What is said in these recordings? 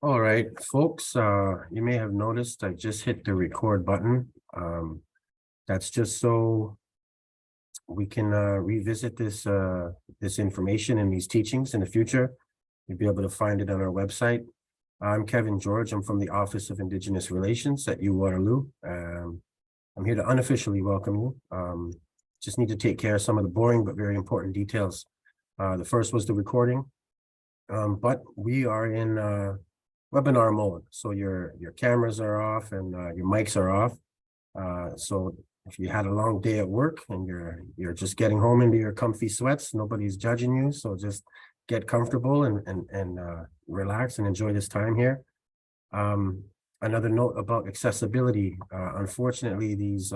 All right, folks, you may have noticed I just hit the record button. That's just so we can revisit this information and these teachings in the future. You'll be able to find it on our website. I'm Kevin George. I'm from the Office of Indigenous Relations at U Waterloo. I'm here to unofficially welcome you. Just need to take care of some of the boring but very important details. The first was the recording, but we are in webinar mode. So your cameras are off and your mics are off. So if you had a long day at work and you're just getting home into your comfy sweats, nobody's judging you. So just get comfortable and relax and enjoy this time here. Another note about accessibility. Unfortunately, these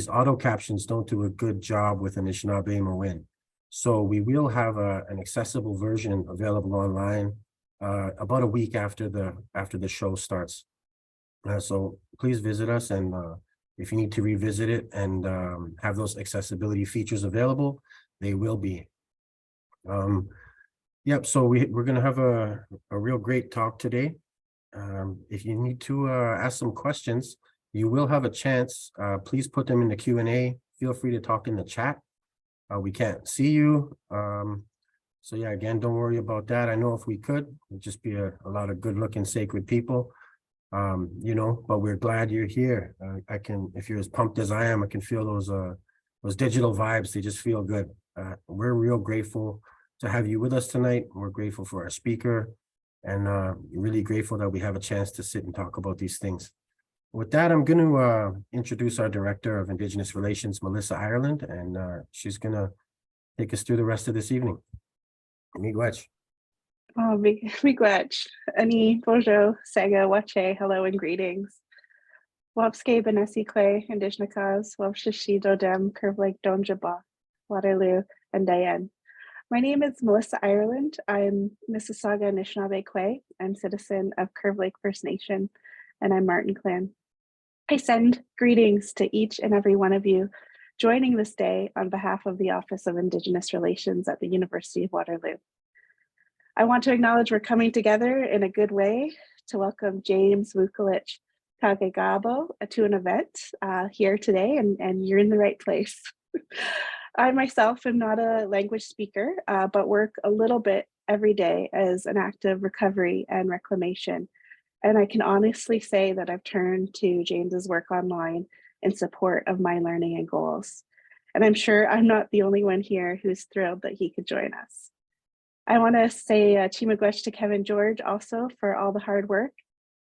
auto captions don't do a good job with Mino-bimaadiziwin. So we will have an accessible version available online about a week after the show starts. So please visit us, and if you need to revisit it and have those accessibility features available, they will be. Yep, so we're gonna have a real great talk today. If you need to ask some questions, you will have a chance. Please put them in the Q&A. Feel free to talk in the chat. We can't see you. So yeah, again, don't worry about that. I know if we could, it'd just be a lot of good looking sacred people, but we're glad you're here. If you're as pumped as I am, I can feel those digital vibes. They just feel good. We're real grateful to have you with us tonight. We're grateful for our speaker and really grateful that we have a chance to sit and talk about these things. With that, I'm going to introduce our Director of Indigenous Relations, Melissa Ireland, and she's going to take us through the rest of this evening. Miigwech. Oh, miigwech. Ani bojo, sega, wache, hello and greetings. Wapske benesi kwe, Indigenous, wapshishi dodem, Curve Donjaba, Waterloo, and Diane. My name is Melissa Ireland. I'm Mississauga Anishinaabe Kwe. I'm citizen of Curve Lake First Nation, and I'm Martin Clan. I send greetings to each and every one of you joining this day on behalf of the Office of Indigenous Relations at the University of Waterloo. I want to acknowledge we're coming together in a good way to welcome James Vukelich Kaagegaabaw to an event here today, and you're in the right place. I myself am not a language speaker, but work a little bit every day as an active recovery and reclamation. And I can honestly say that I've turned to James's work online in support of my learning and goals. And I'm sure I'm not the only one here who's thrilled that he could join us. I want to say Chimagwech to Kevin George also for all the hard work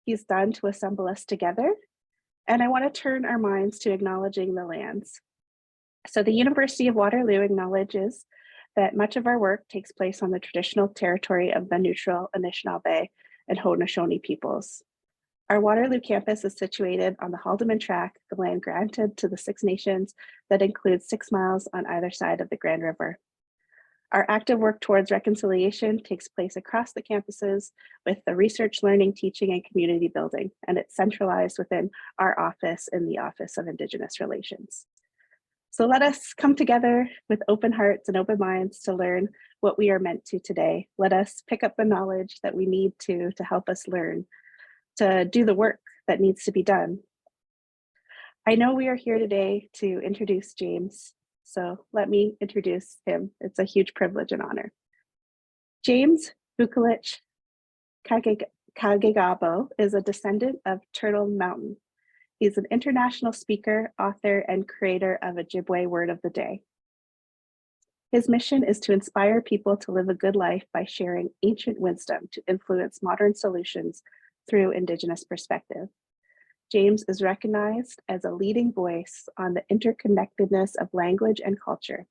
he's done to assemble us together. And I want to turn our minds to acknowledging the lands. So the University of Waterloo acknowledges that much of our work takes place on the traditional territory of the neutral Anishinaabe and Haudenosaunee peoples. Our Waterloo campus is situated on the Haldimand Tract, the land granted to the Six Nations that includes 6 miles on either side of the Grand River. Our active work towards reconciliation takes place across the campuses with the research, learning, teaching, and community building, and it's centralized within our office in the Office of Indigenous Relations. So let us come together with open hearts and open minds to learn what we are meant to today. Let us pick up the knowledge that we need to help us learn, to do the work that needs to be done. I know we are here today to introduce James, so let me introduce him. It's a huge privilege and honor. James Vukelich Kaagegaabaw is a descendant of Turtle Mountain. He's an international speaker, author, and creator of Ojibwe Word of the Day. His mission is to inspire people to live a good life by sharing ancient wisdom to influence modern solutions through Indigenous perspective. James is recognized as a leading voice on the interconnectedness of language and culture.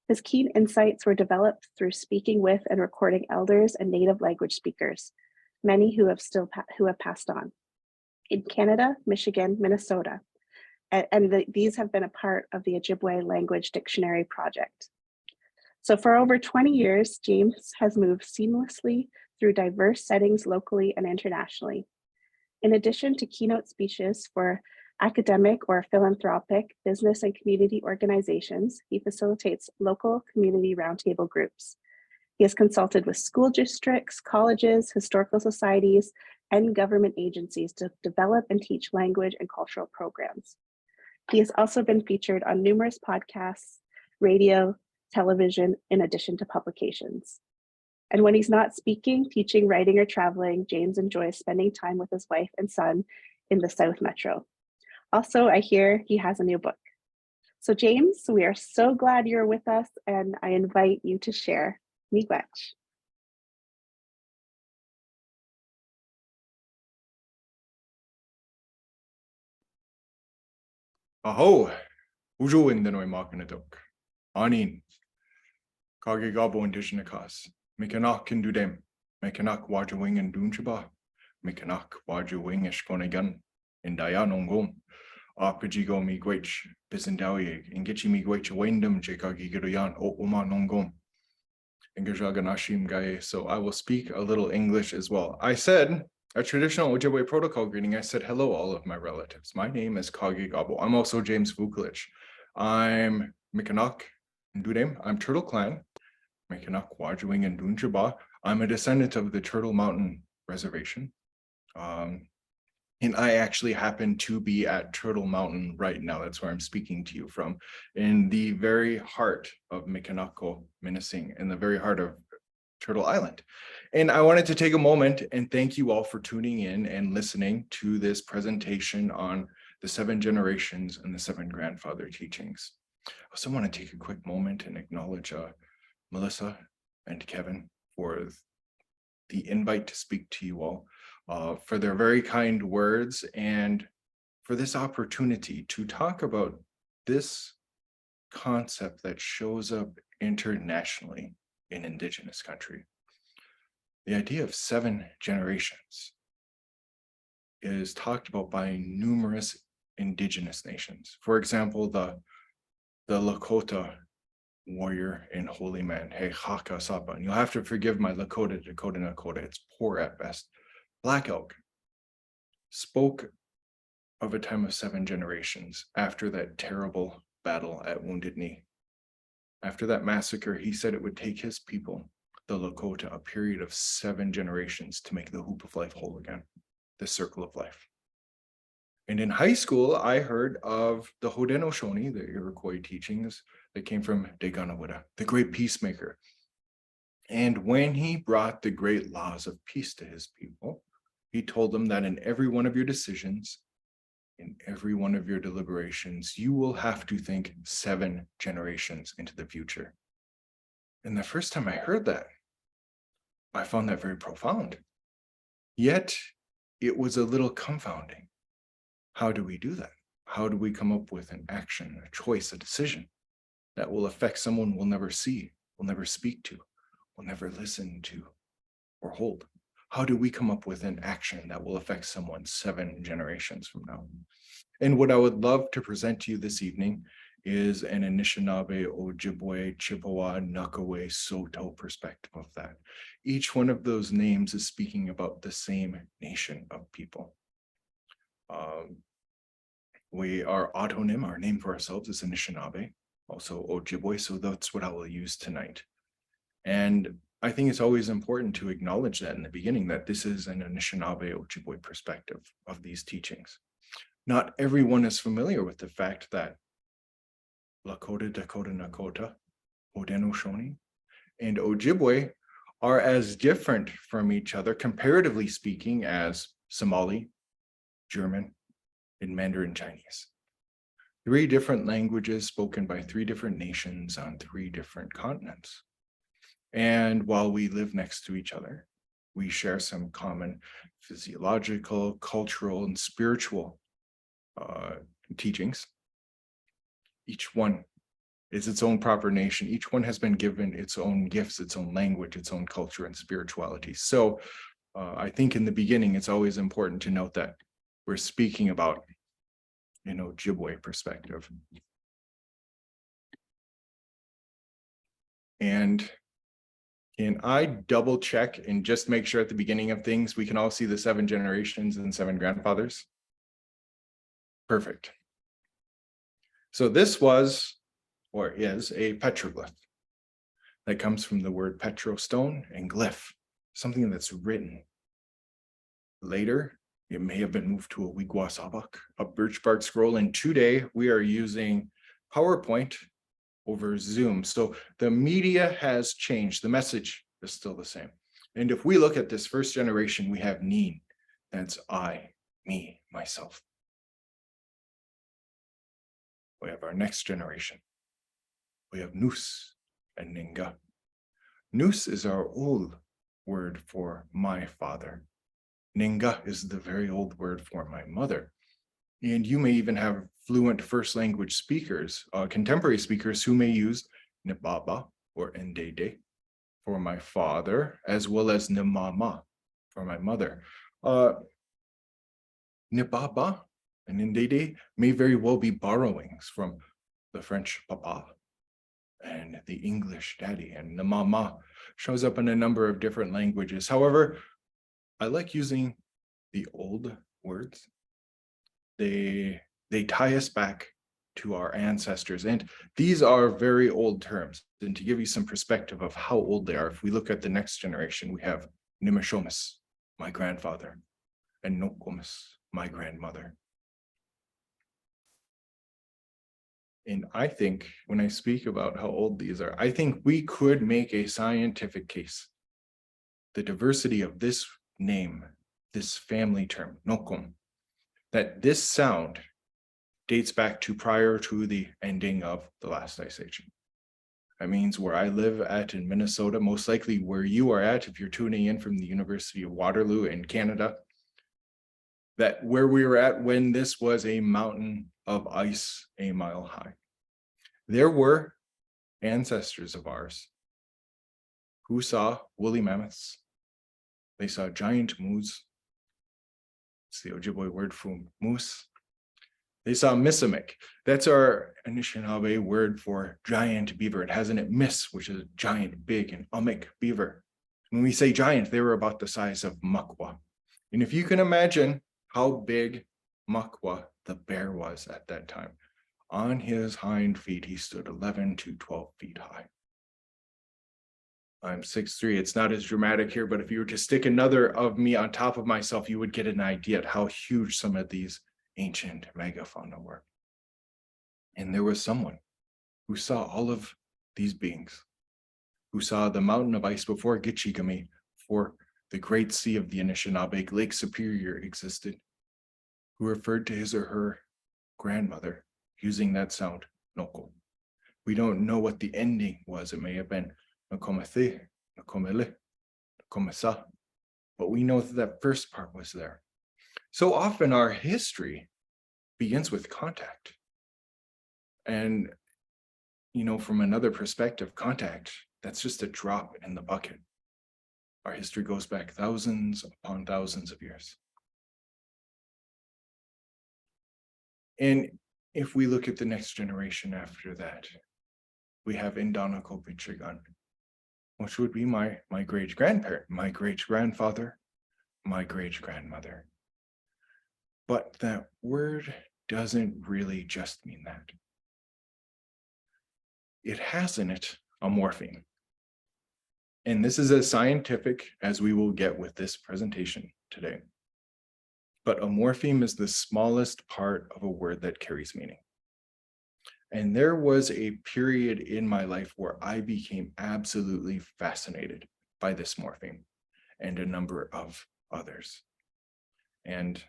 His keen insights were developed through speaking with and recording elders and native language speakers, many who have passed on, in Canada, Michigan, Minnesota, and these have been a part of the Ojibwe Language Dictionary Project. So for over 20 years, James has moved seamlessly through diverse settings locally and internationally. In addition to keynote speeches for academic or philanthropic business and community organizations, he facilitates local community roundtable groups. He has consulted with school districts, colleges, historical societies, and government agencies to develop and teach language and cultural programs. He has also been featured on numerous podcasts, radio, television, in addition to publications. And when he's not speaking, teaching, writing, or traveling, James enjoys spending time with his wife and son in the South Metro. Also, I hear he has a new book. So James, we are so glad you're with us, and I invite you to share. Miigwech. Aho, ujuin denoy makanatok. Anin, Kaagegaabaw Indigenous, Mikanak Kindudem, Mikanak Wajuwing and Dunchaba, Mikanak Wajuwing Eshkonagan, in Dayanongom, Apajigo Miigwech, Bisendawi, Ingichi Miigwech Wendam, Jekagigadoyan, O Uma Nongom, Ingajaganashim Gaye. So I will speak a little English as well. I said a traditional Ojibwe protocol greeting. I said, hello, all of my relatives. My name is Kaagegaabaw. I'm also James Vukelich. I'm Mikanak Ndudem. I'm Turtle Clan. Mikanak Wajuwing and Dunjaba. I'm a descendant of the Turtle Mountain Reservation. And I actually happen to be at Turtle Mountain right now. That's where I'm speaking to you from, in the very heart of Mikanako, Minising, in the very heart of Turtle Island. And I wanted to take a moment and thank you all for tuning in and listening to this presentation on the 7 generations and the 7 grandfather teachings. I also want to take a quick moment and acknowledge Melissa and Kevin for the invite to speak to you all, for their very kind words and for this opportunity to talk about this concept that shows up internationally in Indigenous country. The idea of 7 generations is talked about by numerous Indigenous nations. For example, the Lakota warrior and holy man, He Haka Sapa. And you'll have to forgive my Lakota, Dakota, Nakota. It's poor at best. Black Elk spoke of a time of 7 generations after that terrible battle at Wounded Knee. After that massacre, he said it would take his people, the Lakota, a period of 7 generations to make the hoop of life whole again, the circle of life. And in high school, I heard of the Haudenosaunee, the Iroquois teachings that came from Deganawida, the great peacemaker. And when he brought the great laws of peace to his people, he told them that in every one of your decisions, in every one of your deliberations, you will have to think 7 generations into the future. And the first time I heard that, I found that very profound. Yet it was a little confounding. How do we do that? How do we come up with an action, a choice, a decision that will affect someone we'll never see, will never speak to, will never listen to or hold? How do we come up with an action that will affect someone 7 generations from now? And what I would love to present to you this evening is an Anishinaabe, Ojibwe, Chippewa, Nuckaway, Saulteaux perspective of that. Each one of those names is speaking about the same nation of people. We are autonym, our name for ourselves is Anishinaabe, also Ojibwe, so that's what I will use tonight. And I think it's always important to acknowledge that in the beginning, that this is an Anishinaabe Ojibwe perspective of these teachings. Not everyone is familiar with the fact that Lakota, Dakota, Nakota, Haudenosaunee, and Ojibwe are as different from each other, comparatively speaking, as Somali, German, and Mandarin Chinese. 3 different languages spoken by 3 different nations on 3 different continents. And while we live next to each other, we share some common physiological, cultural, and spiritual teachings. Each one is its own proper nation. Each one has been given its own gifts, its own language, its own culture and spirituality. So I think in the beginning, it's always important to note that we're speaking about an Ojibwe perspective. And can I double check and just make sure at the beginning of things, we can all see the 7 generations and 7 grandfathers? Perfect. So this was, or is, a petroglyph that comes from the word petrostone and glyph, something that's written. Later, it may have been moved to a wigwasabak, a birch bark scroll, and today we are using PowerPoint over Zoom. So the media has changed. The message is still the same. And if we look at this first generation, we have neen. That's I, me, myself. We have our next generation. We have nus and ninga. Nus is our old word for my father. Ninga is the very old word for my mother. And you may even have fluent first language speakers, contemporary speakers who may use nibaba or ndede for my father, as well as nimama for my mother. Nibaba and ndede may very well be borrowings from the French papa and the English daddy, and nimama shows up in a number of different languages. However, I like using the old words. They tie us back to our ancestors, and these are very old terms. And to give you some perspective of how old they are, if we look at the next generation, we have Nimishomis, my grandfather, and Nokomis, my grandmother. And I think when I speak about how old these are, I think we could make a scientific case. The diversity of this name, this family term, Nokom, that this sound dates back to prior to the ending of the last ice age. That means where I live at in Minnesota, most likely where you are at, if you're tuning in from the University of Waterloo in Canada, that where we were at when this was a mountain of ice a mile high. There were ancestors of ours who saw woolly mammoths. They saw giant moose. It's the Ojibwe word for moose. They saw misamik. That's our Anishinaabe word for giant beaver. It has in it mis, which is giant, big, and umik, beaver. When we say giant, they were about the size of Makwa. And if you can imagine how big Makwa, the bear, was at that time, on his hind feet, he stood 11 to 12 feet high. I'm 6'3". It's not as dramatic here, but if you were to stick another of me on top of myself, you would get an idea of how huge some of these ancient megafauna were. And there was someone who saw all of these beings, who saw the mountain of ice before Gitchigami, before the great sea of the Anishinaabe, Lake Superior, existed, who referred to his or her grandmother using that sound, Noko. We don't know what the ending was. It may have been Nokomethe, Nokomele, Nokomesa, but we know that that first part was there. So often our history begins with contact. And, you know, from another perspective, contact, that's just a drop in the bucket. Our history goes back thousands upon thousands of years. And if we look at the next generation after that, we have Indonako Bichigan, which would be my great-grandparent, my great-grandfather, my great-grandmother. But that word doesn't really just mean that. It has in it a morpheme. And this is as scientific as we will get with this presentation today. But a morpheme is the smallest part of a word that carries meaning. And there was a period in my life where I became absolutely fascinated by this morpheme and a number of others. And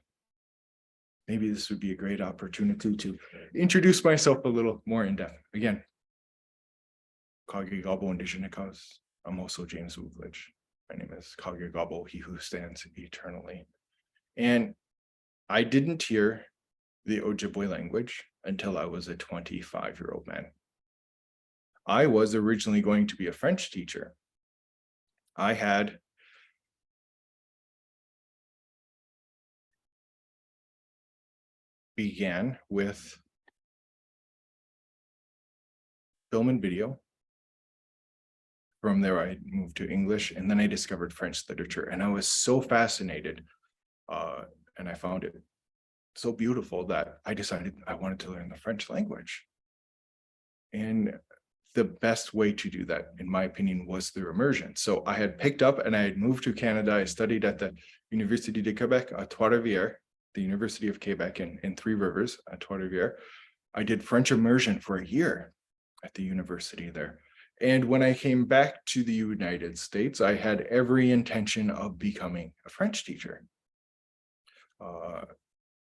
maybe this would be a great opportunity to introduce myself a little more in depth. Again, Kaagegaabaw Indigenous. I'm also James Vukelich. My name is Kaagegaabaw, he who stands eternally. And I didn't hear the Ojibwe language until I was a 25-year-old man. I was originally going to be a French teacher. I had began with film and video. From there, I moved to English, and then I discovered French literature, and I was so fascinated, and I found it so beautiful that I decided I wanted to learn the French language. And the best way to do that, in my opinion, was through immersion. So I had picked up and I had moved to Canada. I studied at the Université de Québec at Trois-Rivières, the University of Quebec in Three Rivers at Trois-Rivières. I did French immersion for a year at the university there. And when I came back to the United States, I had every intention of becoming a French teacher.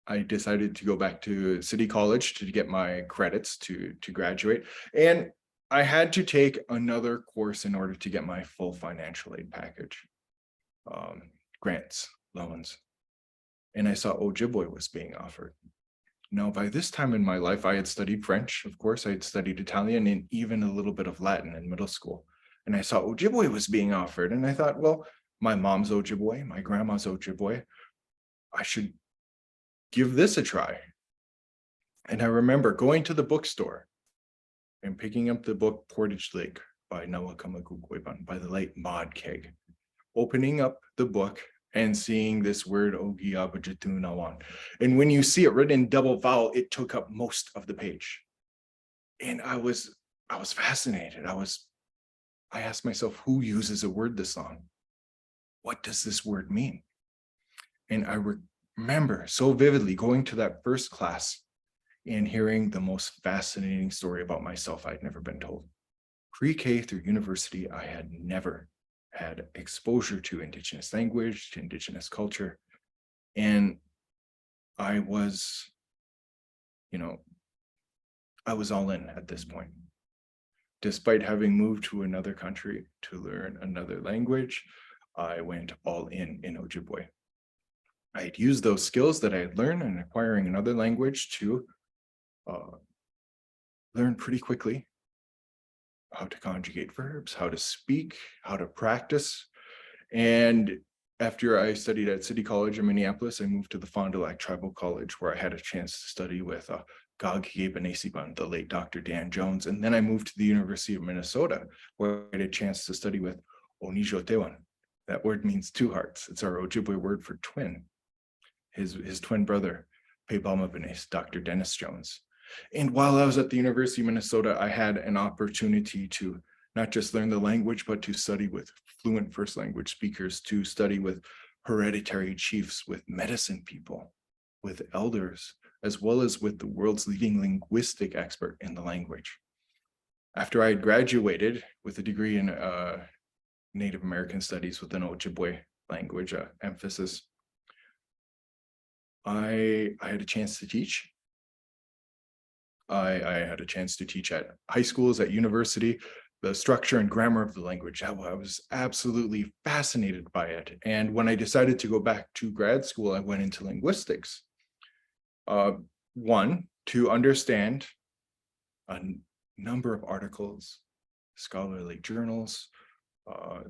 I decided to go back to City College to get my credits to graduate. And I had to take another course in order to get my full financial aid package, grants, loans. And I saw Ojibwe was being offered. Now, by this time in my life, I had studied French. Of course, I had studied Italian and even a little bit of Latin in middle school. And I saw Ojibwe was being offered. And I thought, well, my mom's Ojibwe, my grandma's Ojibwe. I should give this a try. And I remember going to the bookstore and picking up the book Portage Lake by Nawakamakukwaiban, by the late Maud Keg, opening up the book and seeing this word Ogiabajatunawan. And when you see it written in double vowel, it took up most of the page. And I was fascinated. I asked myself, who uses a word this long? What does this word mean? And I remember so vividly going to that first class and hearing the most fascinating story about myself I'd never been told. Pre-K through university, I had never had exposure to Indigenous language, to Indigenous culture. And I was all in at this point. Despite having moved to another country to learn another language, I went all in Ojibwe. I had used those skills that I had learned in acquiring another language to learn pretty quickly how to conjugate verbs, how to speak, how to practice. And after I studied at City College in Minneapolis, I moved to the Fond du Lac Tribal College, where I had a chance to study with Kaagegaabaw, the late Dr. Dan Jones. And then I moved to the University of Minnesota, where I had a chance to study with Onijotewan. That word means two hearts. It's our Ojibwe word for twin. His twin brother, Peibamabanes, Dr. Dennis Jones. And while I was at the University of Minnesota, I had an opportunity to not just learn the language, but to study with fluent first language speakers, to study with hereditary chiefs, with medicine people, with elders, as well as with the world's leading linguistic expert in the language. After I had graduated with a degree in Native American studies with an Ojibwe language emphasis, I had a chance to teach. I had a chance to teach at high schools, at university, the structure and grammar of the language. I was absolutely fascinated by it. And when I decided to go back to grad school, I went into linguistics. One, to understand a number of articles, scholarly journals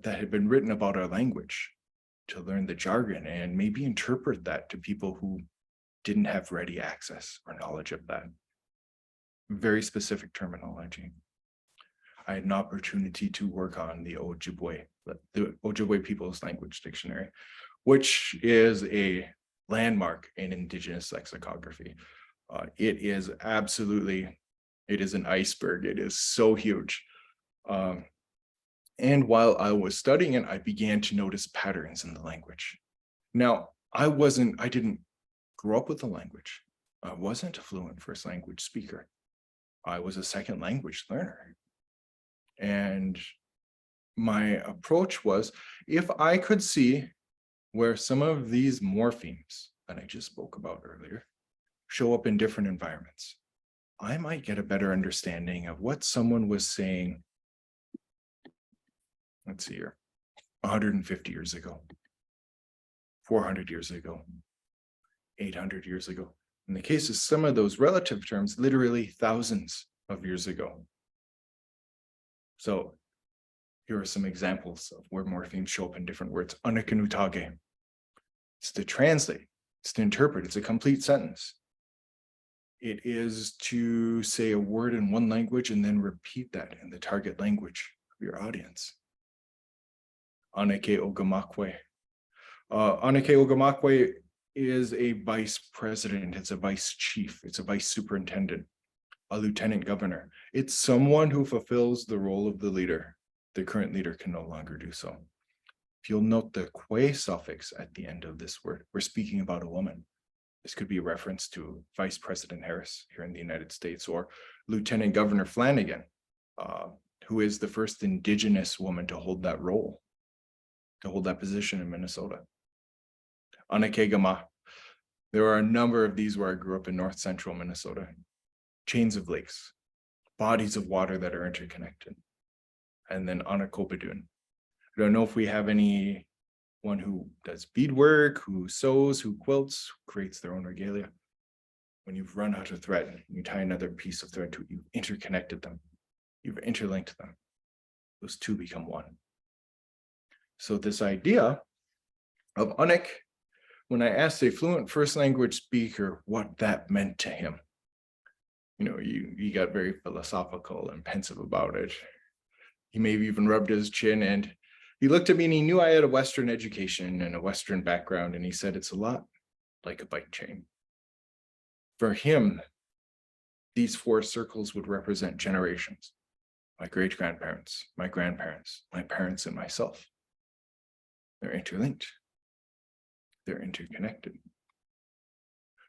that had been written about our language, to learn the jargon and maybe interpret that to people who didn't have ready access or knowledge of that. Very specific terminology. I had an opportunity to work on the Ojibwe People's Language Dictionary, which is a landmark in Indigenous lexicography. It is an iceberg. It is so huge. And while I was studying it, I began to notice patterns in the language. Now, I didn't grow up with the language. I wasn't a fluent first language speaker. I was a second language learner. And my approach was, if I could see where some of these morphemes that I just spoke about earlier show up in different environments, I might get a better understanding of what someone was saying, let's see here, 150 years ago, 400 years ago, 800 years ago. In the case of some of those relative terms, literally thousands of years ago. So here are some examples of where morphemes show up in different words. Anakanutage. It's to translate, it's to interpret, it's a complete sentence. It is to say a word in one language and then repeat that in the target language of your audience. Anake Ogamakwe. Anake Ogamakwe is a vice president, it's a vice chief, it's a vice superintendent. a lieutenant governor. It's someone who fulfills the role of the leader. The current leader can no longer do so. If you'll note the que suffix at the end of this word, we're speaking about a woman. This could be a reference to Vice President Harris here in the United States, or Lieutenant Governor Flanagan, who is the first Indigenous woman to hold that role, to hold that position in Minnesota. Anakegama. There are a number of these where I grew up in north central Minnesota. Chains of lakes, bodies of water that are interconnected. And then Anakopidun. I don't know if we have anyone who does beadwork, who sews, who quilts, who creates their own regalia. When you've run out of thread, you tie another piece of thread to it, you've interconnected them, you've interlinked them. Those two become one. So this idea of Anik, when I asked a fluent first language speaker what that meant to him, he got very philosophical and pensive about it. He may have even rubbed his chin, and he looked at me and he knew I had a Western education and a Western background, and he said, it's a lot like a bike chain. For him, these four circles would represent generations. My great-grandparents, my grandparents, my parents, and myself. They're interlinked. They're interconnected.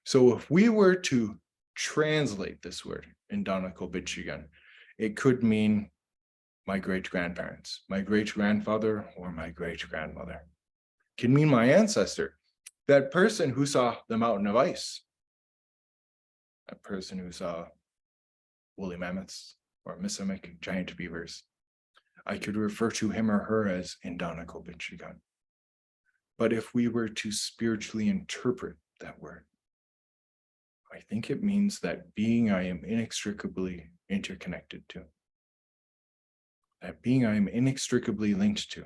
So if we were to translate this word in Danakobitshigan, it could mean my great-grandparents, my great-grandfather, or my great-grandmother. It can mean my ancestor, that person who saw the mountain of ice, that person who saw woolly mammoths or Misamic giant beavers. I could refer to him or her as Danakobitshigan. But if we were to spiritually interpret that word, I think it means that being I am inextricably interconnected to. That being I am inextricably linked to.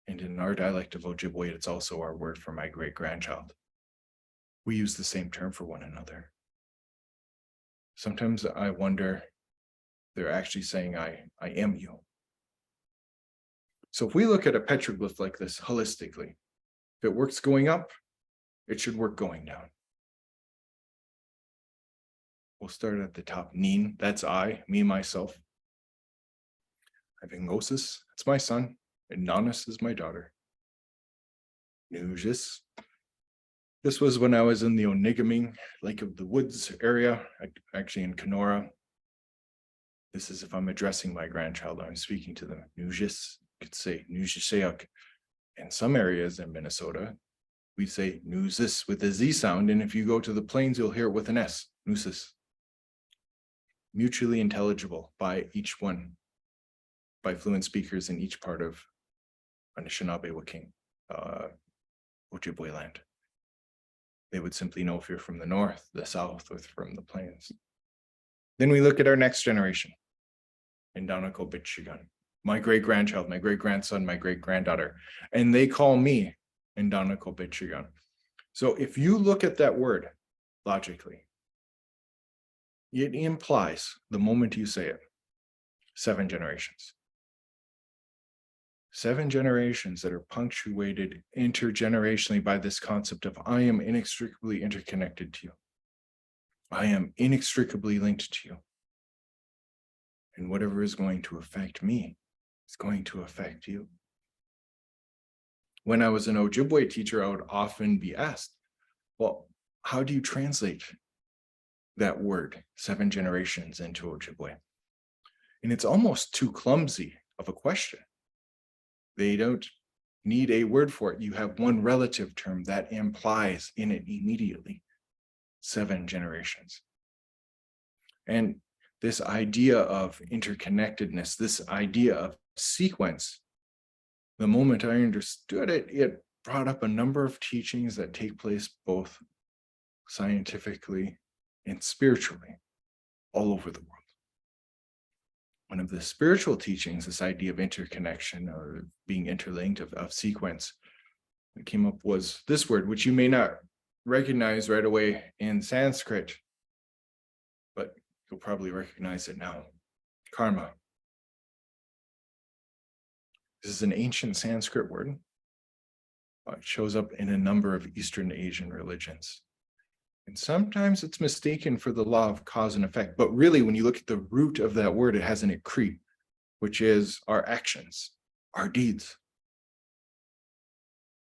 And in our dialect of Ojibwe, it's also our word for my great-grandchild. We use the same term for one another. Sometimes I wonder, they're actually saying I am you. So if we look at a petroglyph like this holistically, if it works going up, it should work going down. We'll start at the top. Nin, that's I, me, myself. Ivingosis, that's my son. And Nanis is my daughter. Nujis. This was when I was in the Onigaming Lake of the Woods area, actually in Kenora. This is if I'm addressing my grandchild, I'm speaking to them. Nujis, you could say Nujiseak. In some areas in Minnesota, we say Nuzis with a Z sound, and if you go to the plains, you'll hear it with an S, Nusis. Mutually intelligible by each one, by fluent speakers in each part of Anishinaabe Waking, Ojibwe land. They would simply know if you're from the north, the south, or from the plains. Then we look at our next generation in Danakobitshigan, my great-grandchild, my great-grandson, my great-granddaughter, and they call me in Danakobitshigan. So if you look at that word logically, it implies, the moment you say it, 7 generations. 7 generations that are punctuated intergenerationally by this concept of I am inextricably interconnected to you. I am inextricably linked to you. And whatever is going to affect me is going to affect you. When I was an Ojibwe teacher, I would often be asked, well, how do you translate that word, 7 generations, into Ojibwe? And it's almost too clumsy of a question. They don't need a word for it. You have one relative term that implies in it immediately 7 generations. And this idea of interconnectedness, this idea of sequence, the moment I understood it, it brought up a number of teachings that take place both scientifically and spiritually all over the world. One of the spiritual teachings, this idea of interconnection or being interlinked, of sequence, that came up was this word, which you may not recognize right away in Sanskrit, but you'll probably recognize it now. Karma. This is an ancient Sanskrit word. It shows up in a number of Eastern Asian religions. And sometimes it's mistaken for the law of cause and effect. But really, when you look at the root of that word, it has an ikrit, which is our actions, our deeds.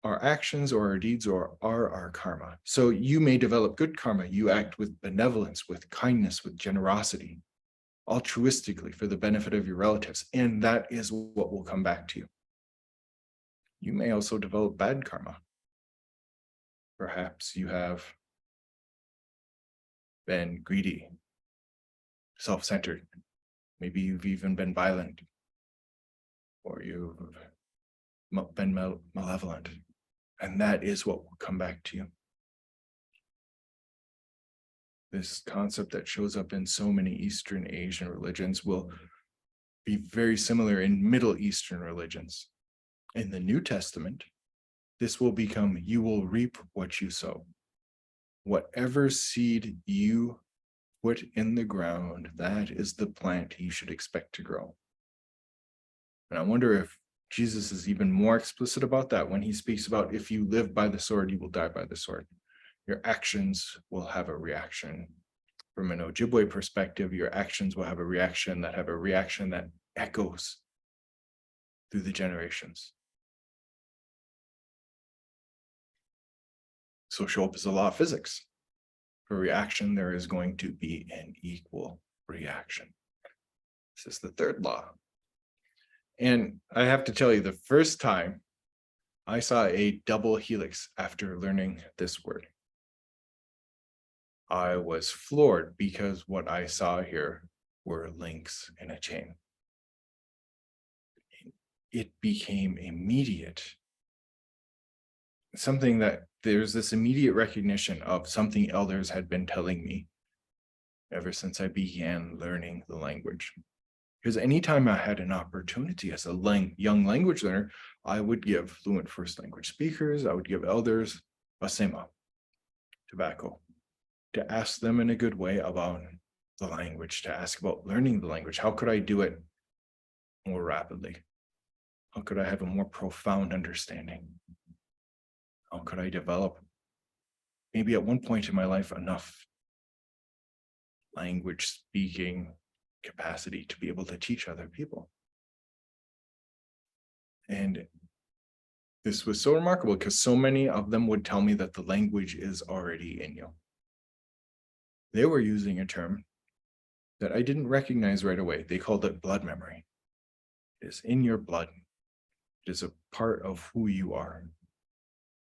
Our actions or our deeds are our karma. So you may develop good karma. You act with benevolence, with kindness, with generosity, altruistically for the benefit of your relatives. And that is what will come back to you. You may also develop bad karma. Perhaps you have been greedy, self-centered. Maybe you've even been violent, or you've been malevolent. And that is what will come back to you. This concept that shows up in so many Eastern Asian religions will be very similar in Middle Eastern religions. In the New Testament, this will become, you will reap what you sow. Whatever seed you put in the ground, that is the plant you should expect to grow. And I wonder if Jesus is even more explicit about that when he speaks about, if you live by the sword, you will die by the sword. Your actions will have a reaction. From an Ojibwe perspective, your actions will have a reaction that echoes through the generations. So show up as a law of physics. For reaction, there is going to be an equal reaction. This is the third law. And I have to tell you, the first time I saw a double helix after learning this word, I was floored because what I saw here were links in a chain. It became immediate. Something that there's this immediate recognition of something elders had been telling me ever since I began learning the language. Because anytime I had an opportunity as a young language learner, I would give fluent first language speakers, I would give elders a sema, tobacco, to ask them in a good way about the language, to ask about learning the language. How could I do it more rapidly? How could I have a more profound understanding? How could I develop, maybe at one point in my life, enough language speaking capacity to be able to teach other people? And this was so remarkable because so many of them would tell me that the language is already in you. They were using a term that I didn't recognize right away. They called it blood memory. It is in your blood. It is a part of who you are.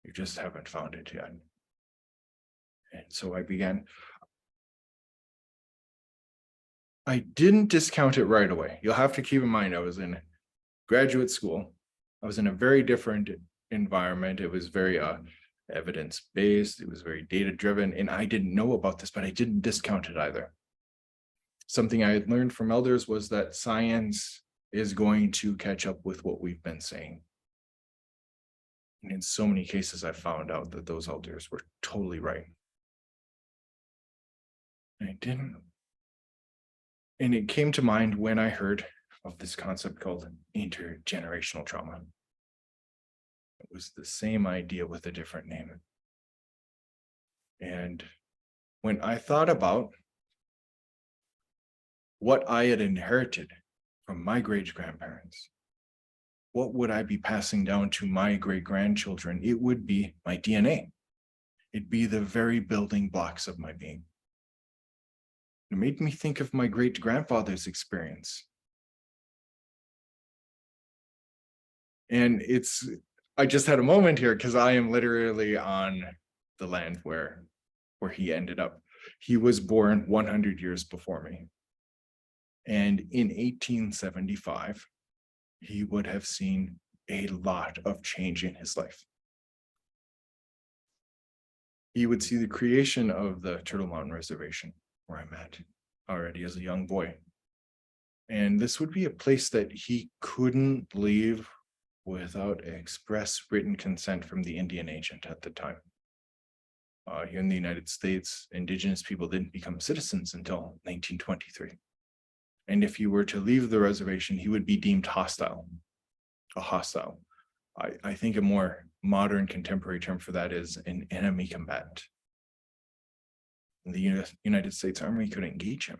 You just haven't found it yet. And so I didn't discount it right away. You'll have to keep in mind, I was in graduate school. I was in a very different environment. It was very evidence-based. It was very data-driven. And I didn't know about this, but I didn't discount it either. Something I had learned from elders was that science is going to catch up with what we've been saying. And in so many cases, I found out that those elders were totally right. And it came to mind when I heard of this concept called intergenerational trauma. It was the same idea with a different name. And when I thought about what I had inherited from my great-grandparents, what would I be passing down to my great-grandchildren? It would be my DNA. It'd be the very building blocks of my being. It made me think of my great-grandfather's experience. And I just had a moment here because I am literally on the land where he ended up. He was born 100 years before me. And in 1875, he would have seen a lot of change in his life. He would see the creation of the Turtle Mountain Reservation, where I'm at already as a young boy. And this would be a place that he couldn't leave without express written consent from the Indian agent at the time. Here in the United States, Indigenous people didn't become citizens until 1923. And if you were to leave the reservation, he would be deemed hostile. I think a more modern contemporary term for that is an enemy combatant. The United States Army could engage him,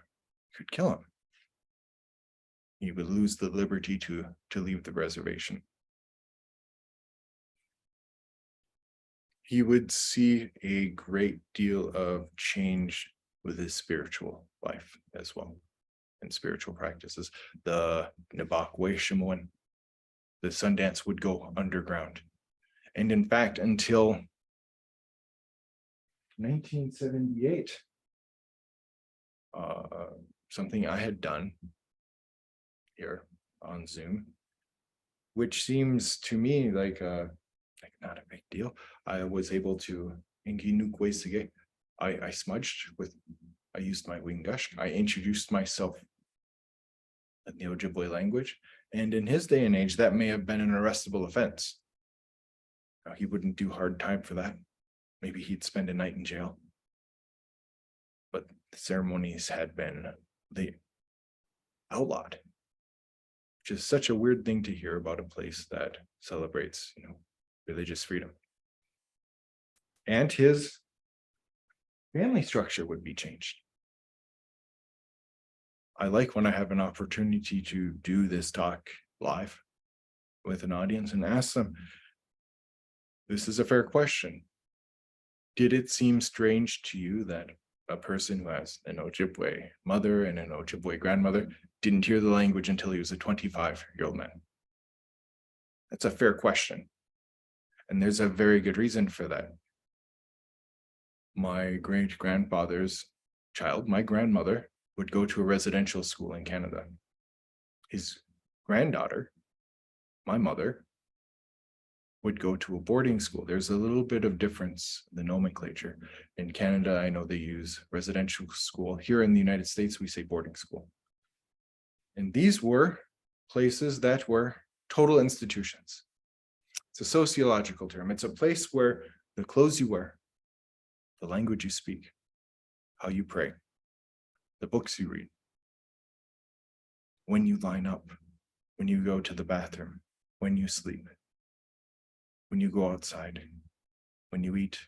could kill him. He would lose the liberty to leave the reservation. He would see a great deal of change with his spiritual life as well, and spiritual practices. The Nabakwe the Sundance would go underground. And in fact, until 1978, something I had done here on Zoom, which seems to me like not a big deal. I was able to I smudged with, I used my Wingash. I introduced myself in the Ojibwe language. And in his day and age, that may have been an arrestable offense. Now, he wouldn't do hard time for that. Maybe he'd spend a night in jail. But the ceremonies had been outlawed, which is such a weird thing to hear about a place that celebrates, religious freedom. And his family structure would be changed. I like when I have an opportunity to do this talk live with an audience and ask them, this is a fair question. Did it seem strange to you that a person who has an Ojibwe mother and an Ojibwe grandmother didn't hear the language until he was a 25-year-old man? That's a fair question. And there's a very good reason for that. My great-grandfather's child, my grandmother, would go to a residential school in Canada. His granddaughter, my mother, would go to a boarding school. There's a little bit of difference in the nomenclature. In Canada, I know they use residential school. Here in the United States, we say boarding school. And these were places that were total institutions. It's a sociological term. It's a place where the clothes you wear, the language you speak, how you pray, the books you read, when you line up, when you go to the bathroom, when you sleep, when you go outside, when you eat,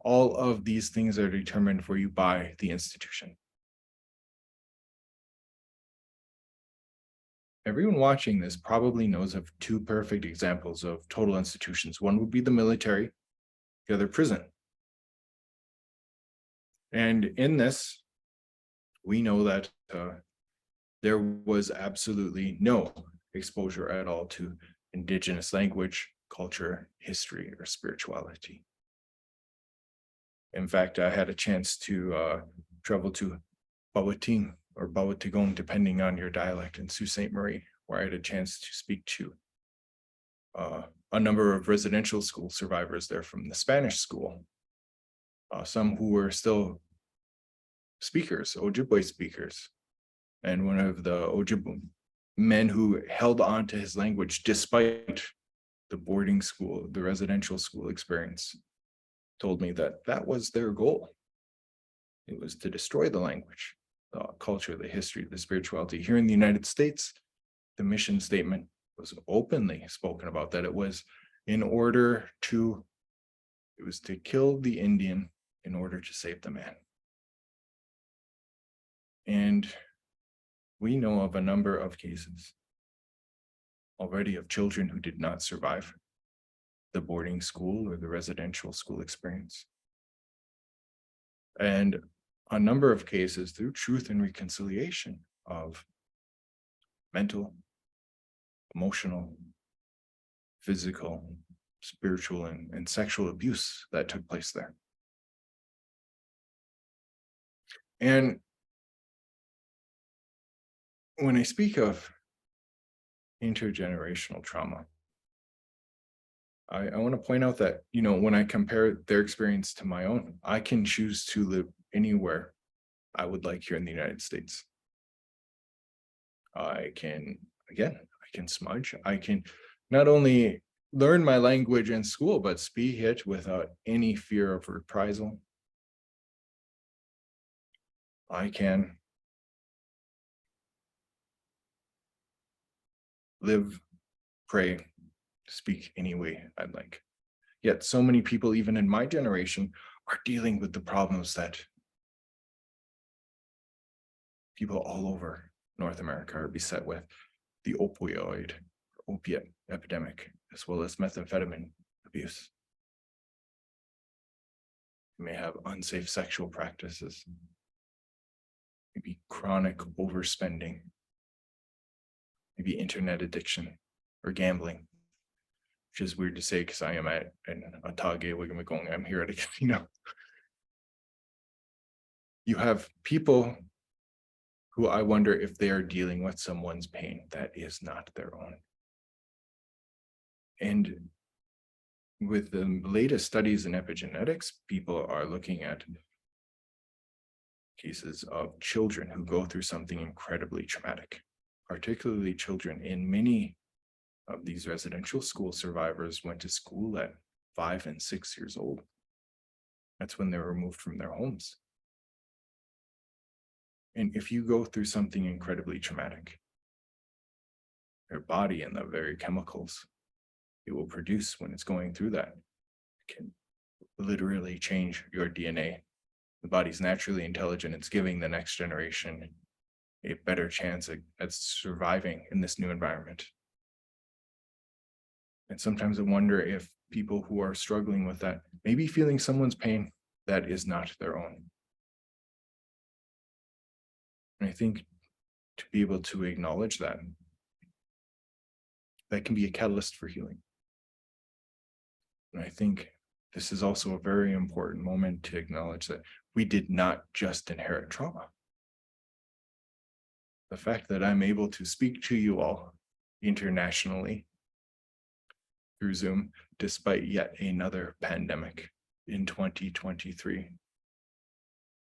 all of these things are determined for you by the institution. Everyone watching this probably knows of two perfect examples of total institutions. One would be the military, the other prison. And in this, we know that there was absolutely no exposure at all to Indigenous language, culture, history, or spirituality. In fact, I had a chance to travel to Bawating or Bawatigong, depending on your dialect, in Sault Ste. Marie, where I had a chance to speak to a number of residential school survivors there from the Spanish school, some who were still speakers, Ojibwe speakers. And one of the Ojibwe men who held on to his language despite the boarding school, the residential school experience, told me that that was their goal. It was to destroy the language, the culture, the history, the spirituality. Here in the United States, the mission statement was openly spoken about, that it was to kill the Indian in order to save the man. And we know of a number of cases already of children who did not survive the boarding school or the residential school experience. And a number of cases through truth and reconciliation of mental, emotional, physical, spiritual, and sexual abuse that took place there. And when I speak of intergenerational trauma, I want to point out that, when I compare their experience to my own, I can choose to live anywhere I would like here in the United States. I can smudge. I can not only learn my language in school, but speak it without any fear of reprisal. I can live, pray, speak any way I'd like. Yet so many people, even in my generation, are dealing with the problems that people all over North America are beset with the opiate epidemic, as well as methamphetamine abuse. You may have unsafe sexual practices, maybe chronic overspending, maybe internet addiction or gambling, which is weird to say because I am at an Otage Wigamagong. I'm here at a casino. You have people who I wonder if they are dealing with someone's pain that is not their own. And with the latest studies in epigenetics, people are looking at cases of children who go through something incredibly traumatic, particularly children. In many of these residential school survivors went to school at 5 and 6 years old. That's when they were removed from their homes. And if you go through something incredibly traumatic, your body and the very chemicals it will produce when it's going through that can literally change your DNA. The body's naturally intelligent. It's giving the next generation a better chance at surviving in this new environment. And sometimes I wonder if people who are struggling with that may be feeling someone's pain that is not their own. And I think to be able to acknowledge that can be a catalyst for healing. And I think this is also a very important moment to acknowledge that we did not just inherit trauma. The fact that I'm able to speak to you all internationally through Zoom, despite yet another pandemic in 2023,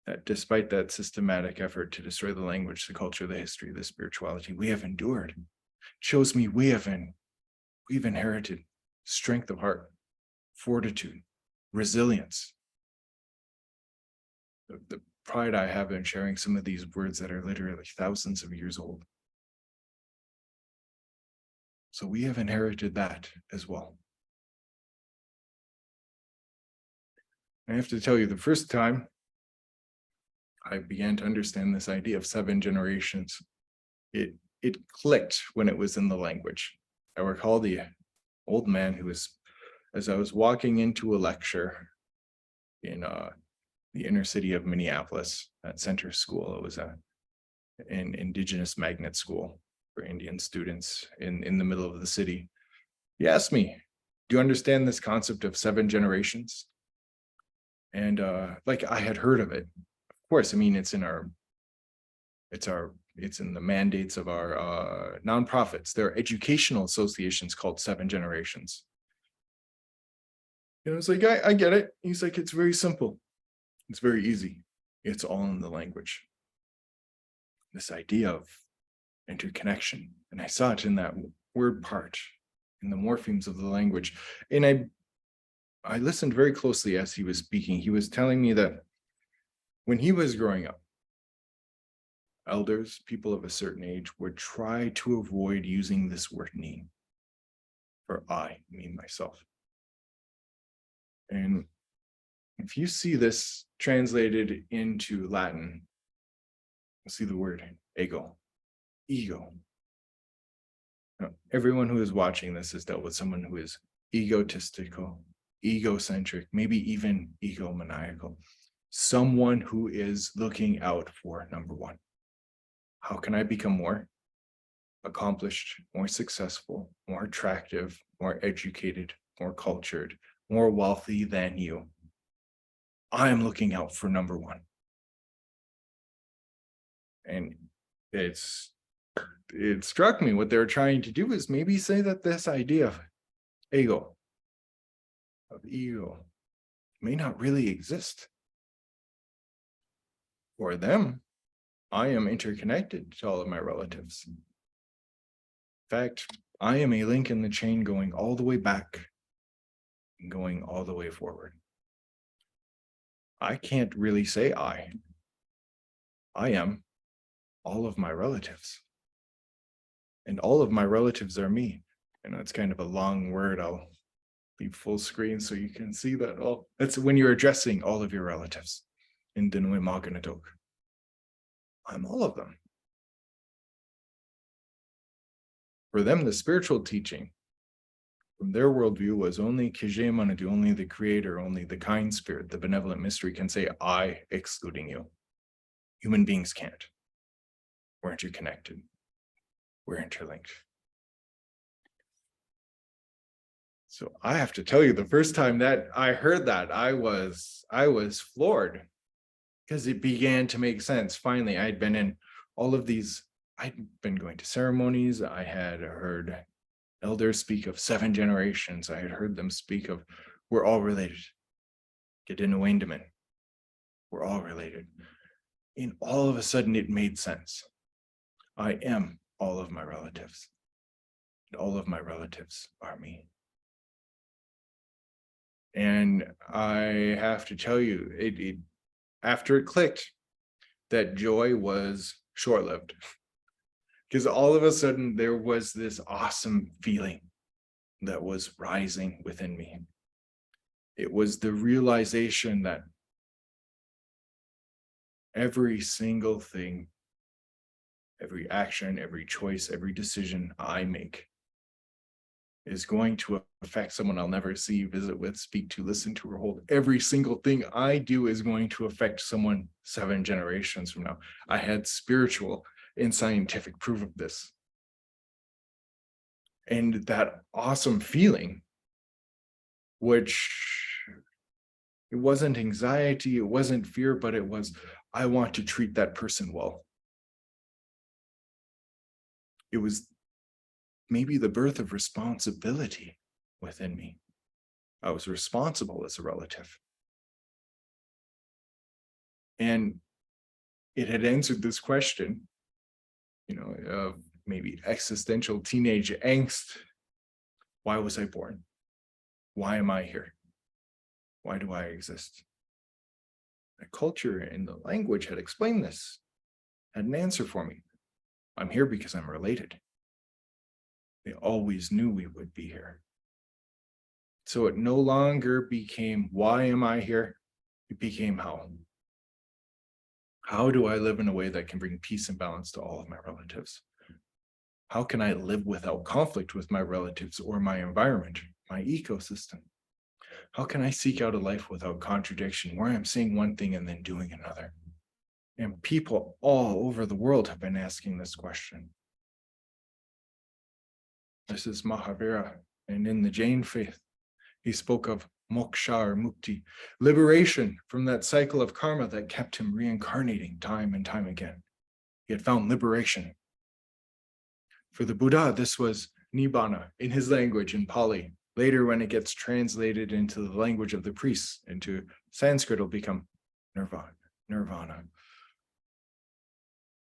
that despite that systematic effort to destroy the language, the culture, the history, the spirituality, we have endured, shows me we've inherited strength of heart, fortitude, resilience. The pride I have in sharing some of these words that are literally thousands of years old. So we have inherited that as well. I have to tell you, the first time I began to understand this idea of 7 generations, it clicked when it was in the language. I recall the old man who was, as I was walking into a lecture in the inner city of Minneapolis at Center School. It was an Indigenous magnet school for Indian students in the middle of the city. He asked me, do you understand this concept of 7 generations? And like I had heard of it. Of course, I mean, it's in the mandates of our nonprofits. There are educational associations called 7 generations. And I was like, I get it. He's like, it's very simple. It's very easy. It's all in the language. This idea of interconnection. And I saw it in that word part, in the morphemes of the language. And I listened very closely as he was speaking. He was telling me that when he was growing up, elders, people of a certain age, would try to avoid using this word "ni" for I, me, myself. And if you see this translated into Latin, you'll see the word ego. Now, everyone who is watching this has dealt with someone who is egotistical, egocentric, maybe even egomaniacal. Someone who is looking out for number one. How can I become more accomplished, more successful, more attractive, more educated, more cultured, more wealthy than you? I am looking out for number one. And it struck me what they're trying to do is maybe say that this idea of ego may not really exist. For them, I am interconnected to all of my relatives. In fact, I am a link in the chain going all the way back and going all the way forward. I can't really say I am all of my relatives. And all of my relatives are me. I know it's kind of a long word. I'll leave full screen so you can see that. Oh, that's when you're addressing all of your relatives in Dinuimaaganatok. I'm all of them. For them, the spiritual teaching from their worldview was only Kaagegaabaw, only the creator, only the kind spirit, the benevolent mystery can say, I, excluding you. Human beings can't. We're interconnected. We're interlinked. So I have to tell you, the first time that I heard that, I was floored, because it began to make sense. Finally, I'd been in all of these, I'd been going to ceremonies. I had heard elders speak of 7 generations. I had heard them speak of, we're all related. Gedinawindaman. We're all related. And all of a sudden it made sense. I am all of my relatives. And all of my relatives are me. And I have to tell you, after it clicked, that joy was short-lived. Because all of a sudden there was this awesome feeling that was rising within me. It was the realization that every single thing, every action, every choice, every decision I make is going to affect someone I'll never see, visit with, speak to, listen to, or hold. Every single thing I do is going to affect someone 7 generations from now. I had spiritual and scientific proof of this. And that awesome feeling, which it wasn't anxiety, it wasn't fear, but it was, I want to treat that person well. It was maybe the birth of responsibility within me. I was responsible as a relative. And it had answered this question, of maybe existential teenage angst. Why was I born? Why am I here? Why do I exist? The culture and the language had explained this, had an answer for me. I'm here because I'm related. They always knew we would be here. So it no longer became, why am I here? It became how. How do I live in a way that can bring peace and balance to all of my relatives? How can I live without conflict with my relatives or my environment, my ecosystem? How can I seek out a life without contradiction, where I'm saying one thing and then doing another? And people all over the world have been asking this question. This is Mahavira, and in the Jain faith, he spoke of moksha or mukti, liberation from that cycle of karma that kept him reincarnating time and time again. He had found liberation. For the Buddha, this was nibbana in his language in Pali. Later, when it gets translated into the language of the priests, into Sanskrit, it'll become nirvana.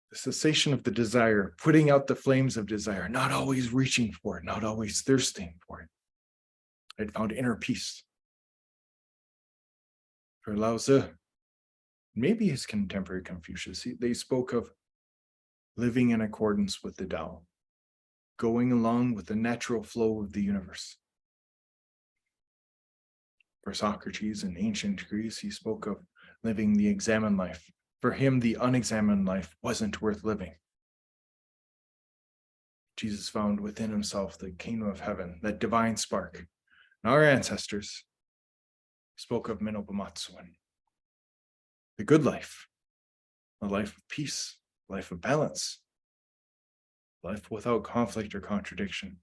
The cessation of the desire, putting out the flames of desire, not always reaching for it, not always thirsting for it. I'd found inner peace. For Lao Tzu, maybe his contemporary Confucius, they spoke of living in accordance with the Tao, going along with the natural flow of the universe. For Socrates in ancient Greece, he spoke of living the examined life. For him, the unexamined life wasn't worth living. Jesus found within himself the kingdom of heaven, that divine spark. And our ancestors spoke of mino-bimaadiziwin, the good life, a life of peace, life of balance, life without conflict or contradiction.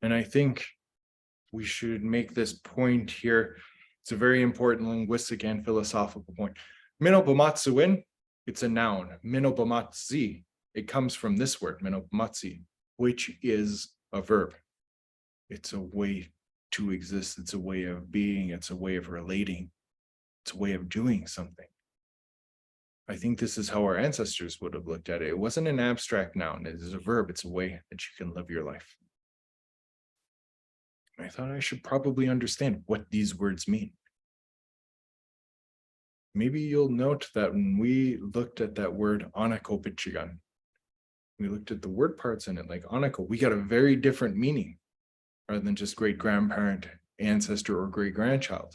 And I think we should make this point here. It's a very important linguistic and philosophical point. Mino-bimaadiziwin, it's a noun. Mino-bimaadizi, it comes from this word, mino-bimaadizi, which is a verb. It's a way to exist. It's a way of being. It's a way of relating. It's a way of doing something. I think this is how our ancestors would have looked at it. It wasn't an abstract noun. It is a verb. It's a way that you can live your life. I thought I should probably understand what these words mean. Maybe you'll note that when we looked at that word anakopichigan, we looked at the word parts in it, like anako, we got a very different meaning rather than just great-grandparent, ancestor, or great-grandchild.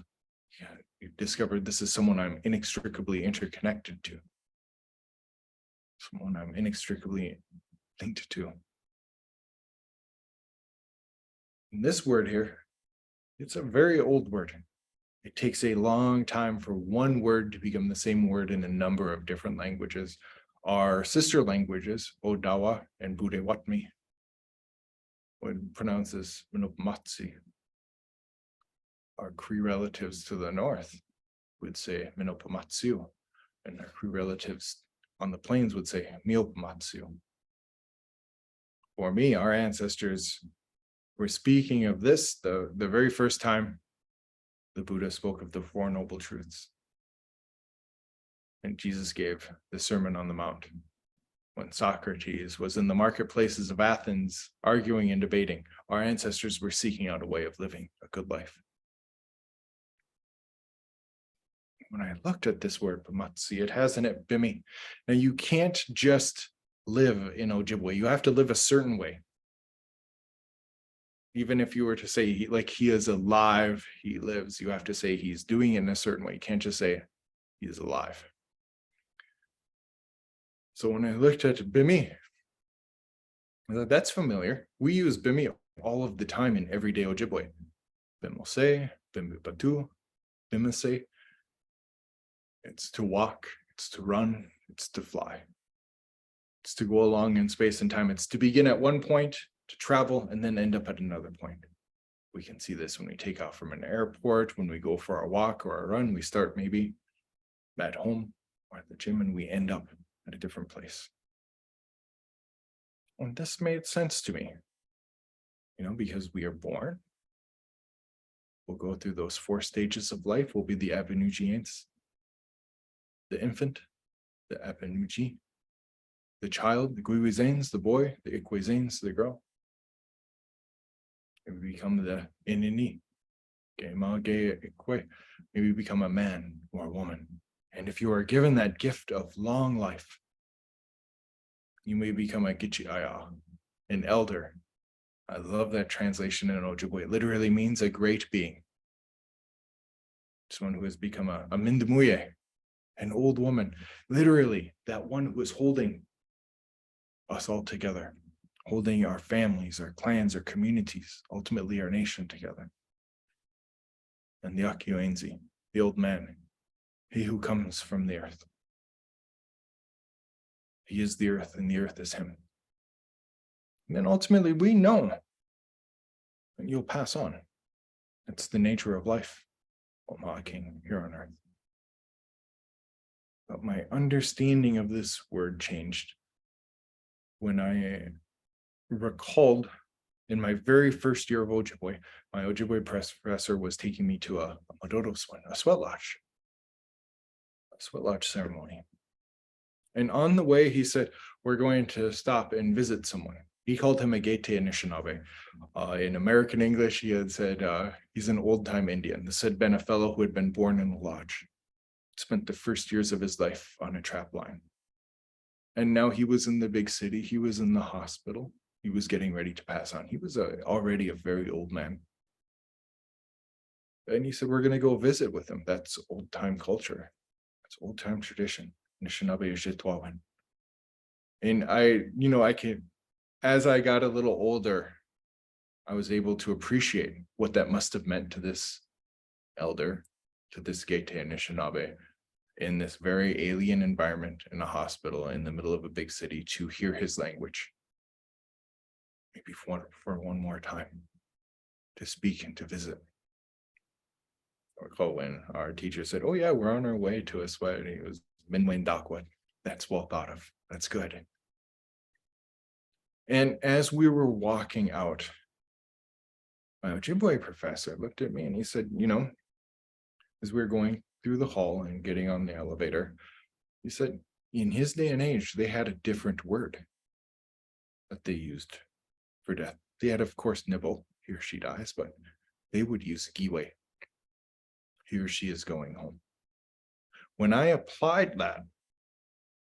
Yeah, You discovered this is someone I'm inextricably interconnected to. Someone I'm inextricably linked to. And this word here, it's a very old word. It takes a long time for one word to become the same word in a number of different languages. Our sister languages, Odawa and Budewatmi, would pronounce as mino-bimaadiziwin. Our Cree relatives to the north would say mino-bimaadiziwin, and our Cree relatives on the plains would say mio-bimaadiziwin. For me, our ancestors were speaking of this the very first time the Buddha spoke of the Four Noble Truths. And Jesus gave the Sermon on the Mount when Socrates was in the marketplaces of Athens arguing and debating. Our ancestors were seeking out a way of living a good life. When I looked at this word, bimaadiziwin, it has in it bimi. Now you can't just live in Ojibwe. You have to live a certain way. Even if you were to say he is alive, he lives, you have to say he's doing it in a certain way. You can't just say he is alive. So when I looked at bimi, I thought that's familiar. We use bimi all of the time in everyday Ojibwe. Bimose, bimibatu, bimase. It's to walk, it's to run, it's to fly. It's to go along in space and time. It's to begin at one point, to travel, and then end up at another point. We can see this when we take off from an airport, when we go for a walk or a run. We start maybe at home or at the gym, and we end up at a different place. And this made sense to me, because we are born. We'll go through those 4 stages of life. We'll be the Abenugians, the infant, the Abenugi, the child, the Guiwizens, the boy, the Ikwizens, the girl. Maybe we become the Inini, Ikwe. Maybe we become a man or a woman. And if you are given that gift of long life, you may become a Gichiaya, an elder. I love that translation in Ojibwe. It literally means a great being. Someone who has become a Mindamuye, an old woman. Literally, that one who is holding us all together, holding our families, our clans, our communities, ultimately our nation together. And the Akioenzi, the old man, he who comes from the earth. He is the earth, and the earth is him. And then ultimately, we know that you'll pass on. It's the nature of life, King here on earth. But my understanding of this word changed when I recalled in my very first year of Ojibwe, my Ojibwe professor was taking me to a Madodo swim, a sweat lodge ceremony. And on the way, he said, we're going to stop and visit someone. He called him a Gete Anishinaabe. In American English, he had said, he's an old-time Indian. This had been a fellow who had been born in a lodge, spent the first years of his life on a trap line. And now he was in the big city. He was in the hospital. He was getting ready to pass on. He was already a very old man. And he said, we're going to go visit with him. That's old-time culture. That's old-time tradition. And I can, as I got a little older, I was able to appreciate what that must have meant to this elder, to this Gete Anishinaabe, in this very alien environment in a hospital in the middle of a big city, to hear his language. Maybe for one more time, to speak and to visit. I recall when our teacher said, oh yeah, we're on our way to a sweat, and it was Minwin Dakwat. That's well thought of. That's good. And as we were walking out, my Ojibwe professor looked at me and he said, as we were going through the hall and getting on the elevator, he said, in his day and age, they had a different word that they used for death. They had, of course, nibble, he or she dies, but they would use giwe, he or she is going home. When I applied that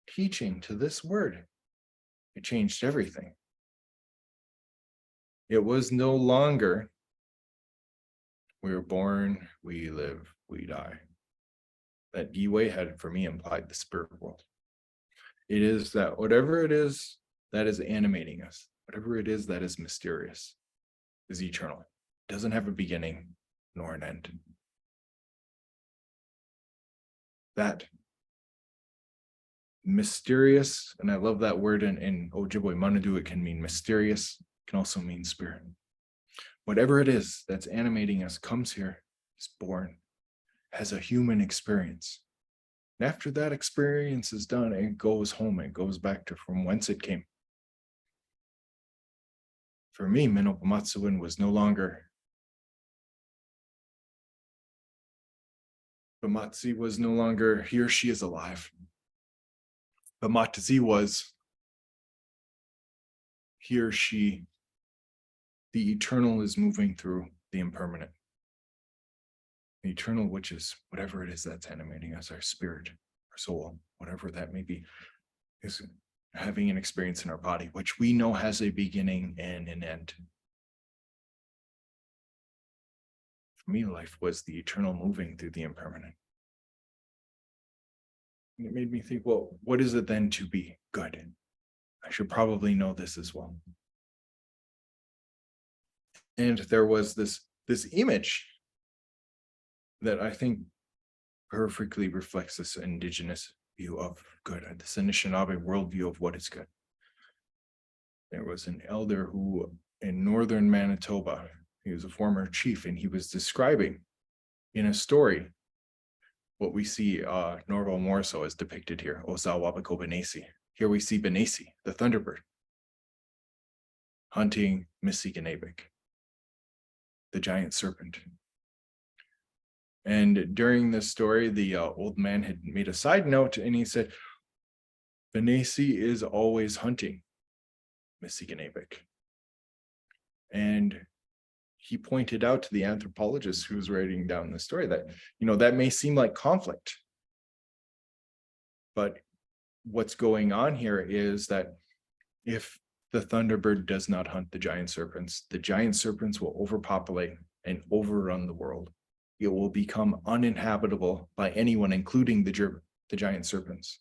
teaching to this word, it changed everything. It was no longer, we were born, we live, we die. that Giwe had for me implied the spirit world. It is that whatever it is that is animating us, whatever it is that is mysterious, is eternal. It doesn't have a beginning nor an end. That mysterious, and I love that word in Ojibwe Manadu, it can mean mysterious, it can also mean spirit. Whatever it is that's animating us comes here, is born, has a human experience. And after that experience is done, it goes home, it goes back to from whence it came. For me, mino-bimaadiziwin was no longer, Bimaadzi was no longer, he or she is alive. Bimaadizi was, he or she, the eternal is moving through the impermanent. The eternal, which is whatever it is that's animating us, our spirit, our soul, whatever that may be, is having an experience in our body, which we know has a beginning and an end. For me, life was the eternal moving through the impermanent. And it made me think, well, what is it then to be good? I should probably know this as well. And there was this image that I think perfectly reflects this Indigenous view of good, this Anishinaabe worldview of what is good. There was an elder who in northern Manitoba, he was a former chief, and he was describing in a story what we see Norval more so as depicted here, Ozawabako Benesi. Here we see Benesi, the thunderbird, hunting Misiganabik, the giant serpent. And during this story, the old man had made a side note, and he said, Benesi is always hunting Misiganabik. And he pointed out to the anthropologist who was writing down the story that, that may seem like conflict. But what's going on here is that if the thunderbird does not hunt the giant serpents will overpopulate and overrun the world. It will become uninhabitable by anyone, including the giant serpents.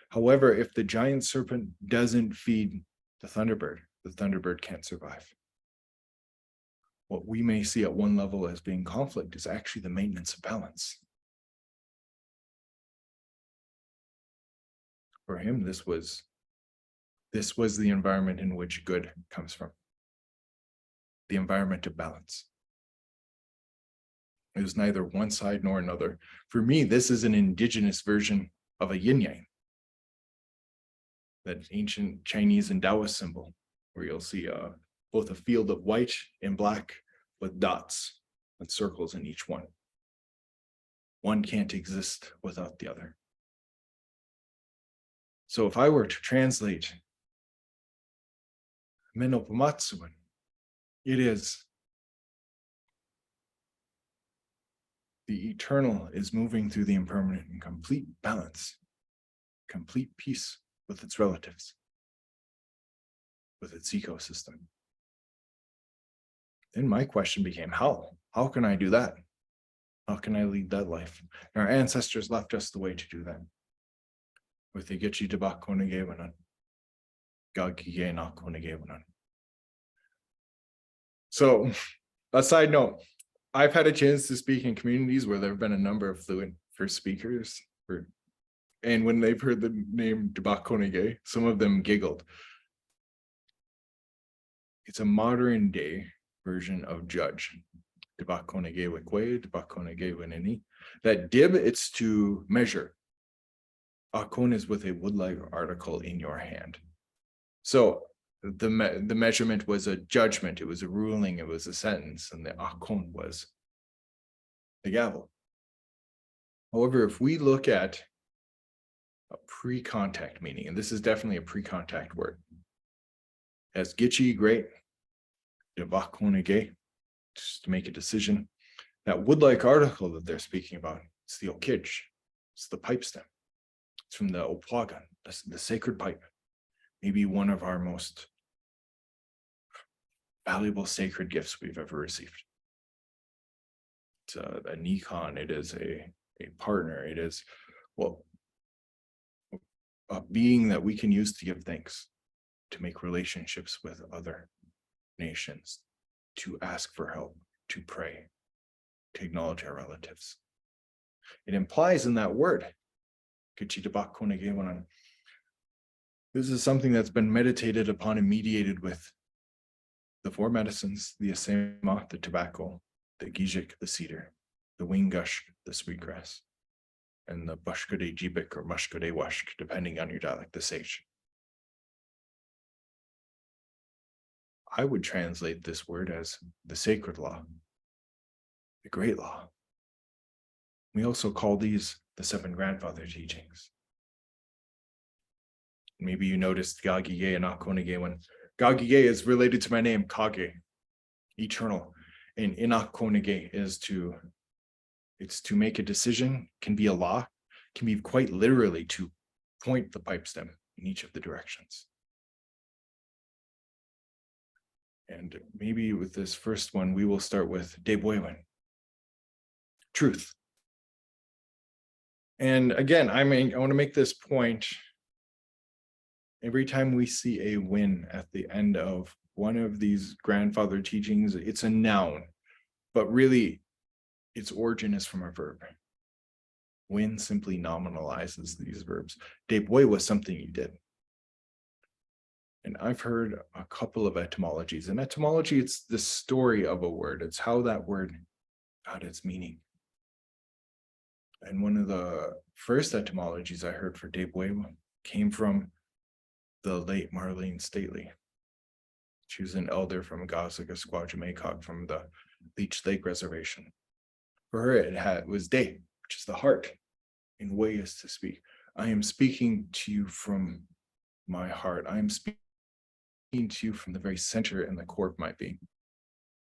However, if the giant serpent doesn't feed the thunderbird can't survive. What we may see at one level as being conflict is actually the maintenance of balance. For him, this was the environment in which good comes from. The environment of balance. It was neither one side nor another. For me, this is an indigenous version of a yin-yang. That ancient Chinese and Taoist symbol, where you'll see both a field of white and black with dots and circles in each one. One can't exist without the other. So if I were to translate mino-bimaadiziwin, it is the eternal is moving through the impermanent in complete balance, complete peace with its relatives, with its ecosystem. Then my question became, how? How can I do that? How can I lead that life? And our ancestors left us the way to do that. With the Vukelich Kaagegaabaw, Kaagegaabaw. So, a side note, I've had a chance to speak in communities where there have been a number of fluent first speakers, and when they've heard the name Dibakonege, some of them giggled. It's a modern day version of judge. Dibakonege wekwe, Dibakonege weneni. That dib, it's to measure. Akon is with a wood-like article in your hand. So the measurement was a judgment, it was a ruling, it was a sentence, and the akon was the gavel. However, if we look at a pre-contact meaning, and this is definitely a pre-contact word, as Gichi, great, Dibakonege, just to make a decision, that wood-like article that they're speaking about, it's the okij, it's the pipe stem. It's from the opwagan, the sacred pipe, maybe one of our most valuable sacred gifts we've ever received. It's a nikon, it is a a partner. It is, well, a being that we can use to give thanks, to make relationships with other nations, to ask for help, to pray, to acknowledge our relatives. It implies in that word, this is something that's been meditated upon and mediated with the four medicines, the asema, the tobacco, the gijik, the cedar, the wingush, the sweetgrass, and the bushkode jibik or mushkode washk, depending on your dialect, the sage. I would translate this word as the sacred law, the great law. We also call these the seven grandfather teachings. Maybe you noticed Kaagegaabaw and Interconnectedness. Kaagegaabaw is related to my name, Kage, eternal. And Interconnectedness is it's to make a decision, can be a law, can be quite literally to point the pipe stem in each of the directions. And maybe with this first one, we will start with Debuewin, truth. And again, I want to make this point. Every time we see a win at the end of one of these grandfather teachings, it's a noun, but really its origin is from a verb. Win simply nominalizes these verbs. Debuey was something you did. And I've heard a couple of etymologies. And etymology, it's the story of a word. It's how that word got its meaning. And one of the first etymologies I heard for Debuey came from the late Marlene Stately. She was an elder from Gazagasquajamaycock from the Leech Lake Reservation. For her, it was De, which is the heart, and Way is to speak. I am speaking to you from my heart. I am speaking to you from the very center and the core of my being.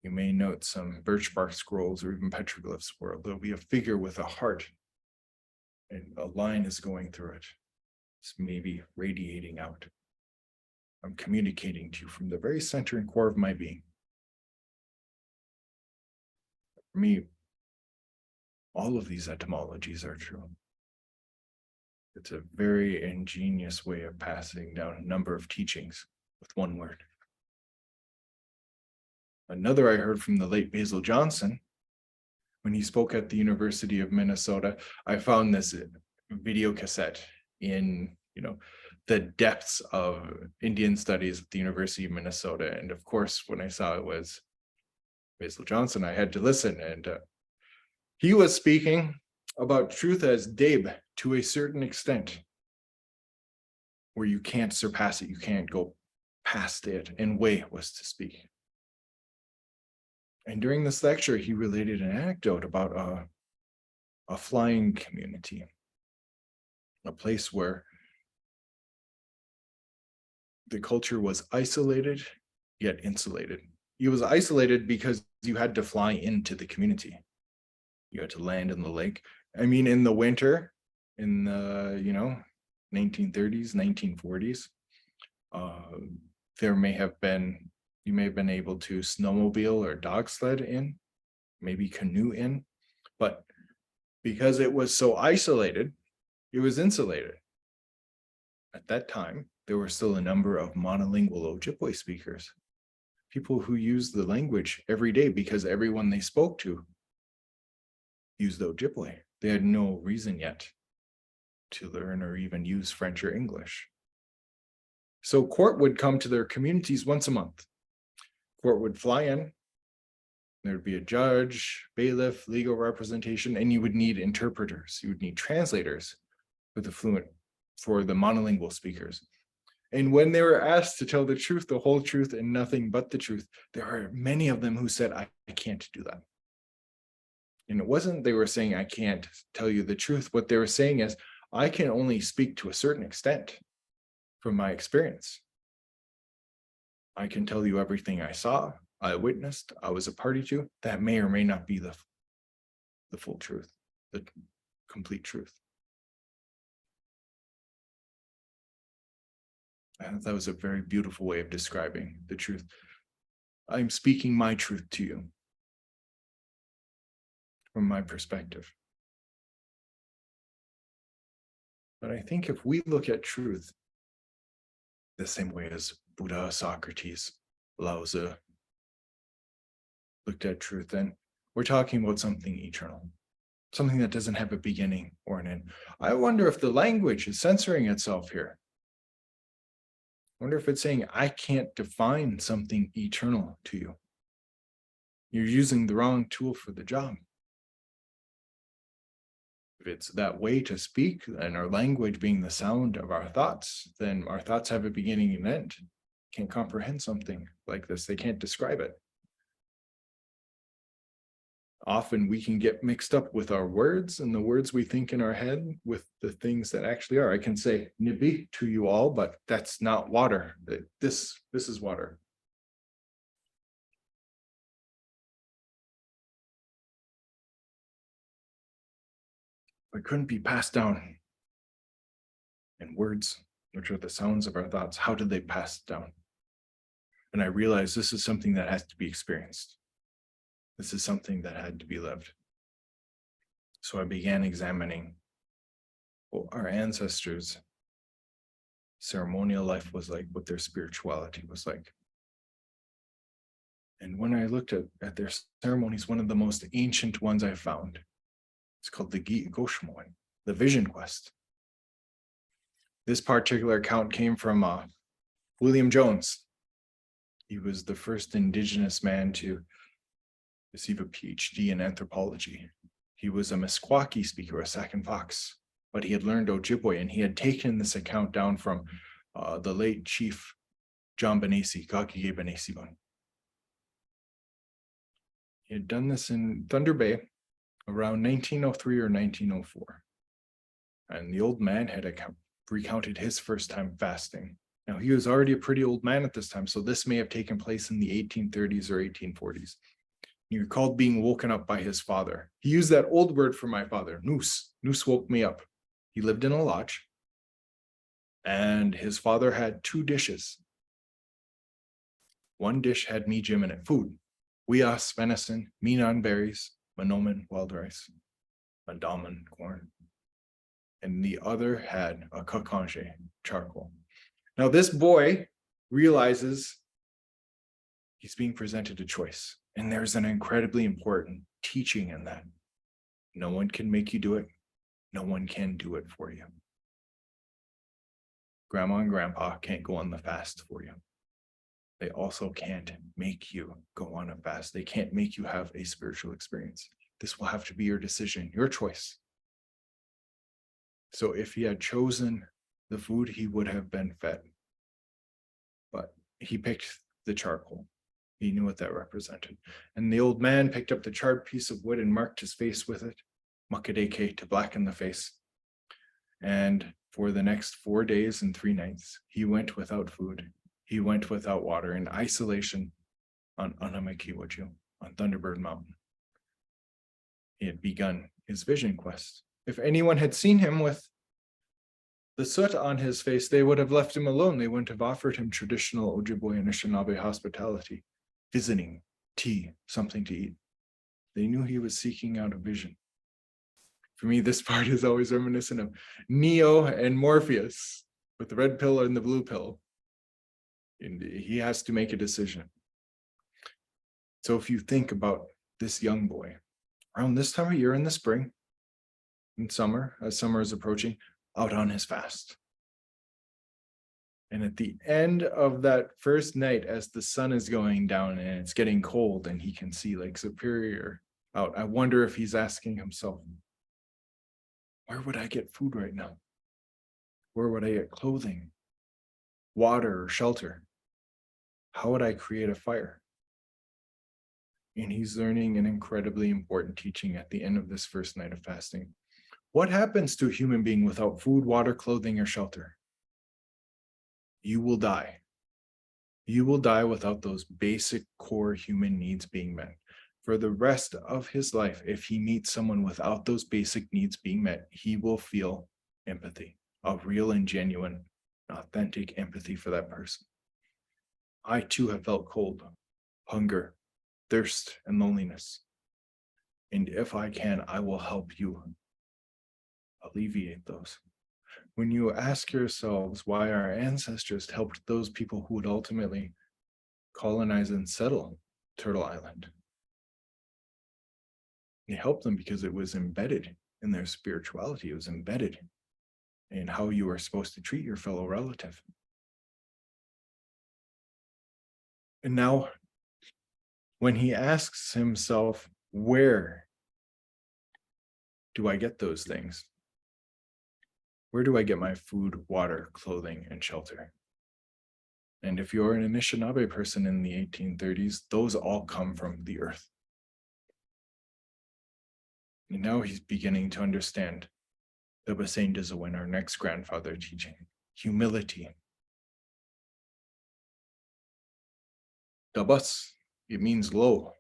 You may note some birch bark scrolls or even petroglyphs where there'll be a figure with a heart and a line is going through it. It's maybe radiating out. I'm communicating to you from the very center and core of my being. For me, all of these etymologies are true. It's a very ingenious way of passing down a number of teachings with one word. Another I heard from the late Basil Johnson, when he spoke at the University of Minnesota. I found this video cassette in, the depths of Indian studies at the University of Minnesota. And of course, when I saw it was Basil Johnson, I had to listen. And he was speaking about truth as Deb to a certain extent, where you can't surpass it, you can't go past it, and Way was to speak. And during this lecture, he related an anecdote about a flying community, a place where the culture was isolated, yet insulated. It was isolated because you had to fly into the community. You had to land in the lake. I mean, in the winter, in the, 1930s, 1940s, you may have been able to snowmobile or dog sled in, maybe canoe in, but because it was so isolated, it was insulated. At that time, there were still a number of monolingual Ojibwe speakers, people who used the language every day because everyone they spoke to used Ojibwe. They had no reason yet to learn or even use French or English. So court would come to their communities once a month. Court would fly in, there'd be a judge, bailiff, legal representation, and you would need interpreters. You would need translators for the monolingual speakers. And when they were asked to tell the truth, the whole truth, and nothing but the truth, there are many of them who said, I can't do that. And it wasn't they were saying, I can't tell you the truth. What they were saying is, I can only speak to a certain extent from my experience. I can tell you everything I saw, I witnessed, I was a party to. That may or may not be the full truth, the complete truth. I thought that was a very beautiful way of describing the truth. I'm speaking my truth to you from my perspective. But I think if we look at truth the same way as Buddha, Socrates, Lao Tzu looked at truth, then we're talking about something eternal, something that doesn't have a beginning or an end. I wonder if the language is censoring itself here. I wonder if it's saying, I can't define something eternal to you. You're using the wrong tool for the job. If it's that way to speak, and our language being the sound of our thoughts, then our thoughts have a beginning and end. Can't comprehend something like this. They can't describe it. Often we can get mixed up with our words and the words we think in our head with the things that actually are. I can say nibi to you all, but that's not water. This is water. It couldn't be passed down in words, which are the sounds of our thoughts. How did they pass it down? And I realized this is something that has to be experienced. This is something that had to be lived. So I began examining what our ancestors' ceremonial life was like, what their spirituality was like. And when I looked at their ceremonies, one of the most ancient ones I found, it's called the Goshmoen, the Vision Quest. This particular account came from William Jones. He was the first Indigenous man to receive a PhD in anthropology. He was a Meskwaki speaker, a Sac and Fox, but he had learned Ojibwe, and he had taken this account down from the late chief John Benesi, Kaagegaabaw. He had done this in Thunder Bay around 1903 or 1904. And the old man had recounted his first time fasting. Now, he was already a pretty old man at this time, so this may have taken place in the 1830s or 1840s. He recalled being woken up by his father. He used that old word for my father, noose. Noose woke me up. He lived in a lodge, and his father had two dishes. One dish had meejim in it, food. Weas, venison, minan berries, manoman, wild rice, mandaman, corn. And the other had a kakange, charcoal. Now this boy realizes he's being presented a choice. And there's an incredibly important teaching in that. No one can make you do it. No one can do it for you. Grandma and grandpa can't go on the fast for you. They also can't make you go on a fast. They can't make you have a spiritual experience. This will have to be your decision, your choice. So if he had chosen the food, he would have been fed. But he picked the charcoal. He knew what that represented. And the old man picked up the charred piece of wood and marked his face with it, makadeke, to blacken the face. And for the next 4 days and 3 nights, he went without food. He went without water in isolation on Anamakiwaju, on Thunderbird Mountain. He had begun his vision quest. If anyone had seen him with the soot on his face, they would have left him alone. They wouldn't have offered him traditional Ojibwe and Anishinaabe hospitality, visiting, tea, something to eat. They knew he was seeking out a vision. For me, this part is always reminiscent of Neo and Morpheus with the red pill and the blue pill. And he has to make a decision. So if you think about this young boy, around this time of year in the spring, in summer, as summer is approaching, out on his fast. And at the end of that first night, as the sun is going down and it's getting cold and he can see Lake Superior out, I wonder if he's asking himself, where would I get food right now? Where would I get clothing, water, or shelter? How would I create a fire? And he's learning an incredibly important teaching at the end of this first night of fasting. What happens to a human being without food, water, clothing, or shelter? You will die. You will die without those basic core human needs being met. For the rest of his life, if he meets someone without those basic needs being met, he will feel empathy, a real and genuine, authentic empathy for that person. I too have felt cold, hunger, thirst, and loneliness. And if I can, I will help you alleviate those. When you ask yourselves why our ancestors helped those people who would ultimately colonize and settle Turtle Island, they helped them because it was embedded in their spirituality. It was embedded in how you were supposed to treat your fellow relative. And now, when he asks himself, where do I get those things? Where do I get my food, water, clothing, and shelter? And if you're an Anishinaabe person in the 1830s, those all come from the earth. And now he's beginning to understand the mino-bimaadiziwin, our next grandfather teaching, humility. Dabas, it means low.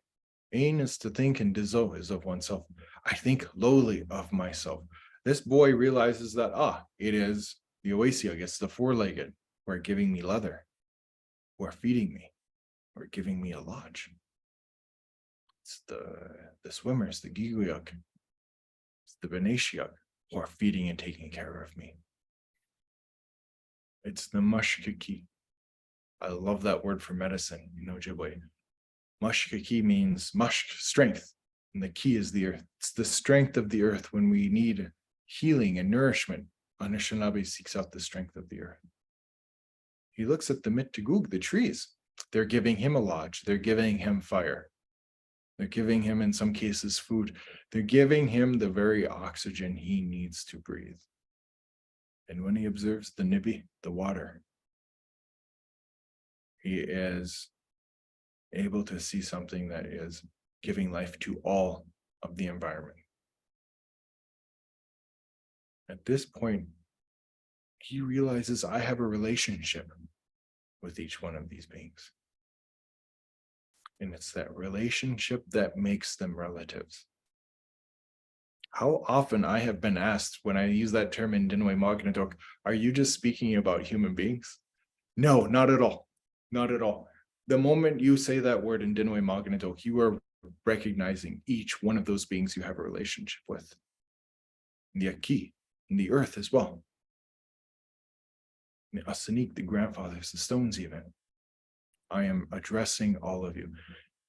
Ain is to think, and dizo is of oneself. I think lowly of myself. This boy realizes that, it is the oasiag, it's the four-legged, who are giving me leather, who are feeding me, who are giving me a lodge. It's the swimmers, the giguyag, it's the benashiag, who are feeding and taking care of me. It's the mushkiki. I love that word for medicine in Ojibwe. Mushkiki means mushk, strength, and the key is the earth. It's the strength of the earth when we need healing and nourishment. Anishinaabe seeks out the strength of the earth. He looks at the mittigug, the trees. They're giving him a lodge. They're giving him fire. They're giving him, in some cases, food. They're giving him the very oxygen he needs to breathe. And when he observes the nibi, the water, he is able to see something that is giving life to all of the environment. At this point, he realizes I have a relationship with each one of these beings. And it's that relationship that makes them relatives. How often I have been asked when I use that term in mino-bimaadiziwin, are you just speaking about human beings? No, not at all. Not at all. The moment you say that word in mino-bimaadiziwin, you are recognizing each one of those beings you have a relationship with. The Aki, and the earth as well. The Asanik, the grandfathers, the stones even. I am addressing all of you.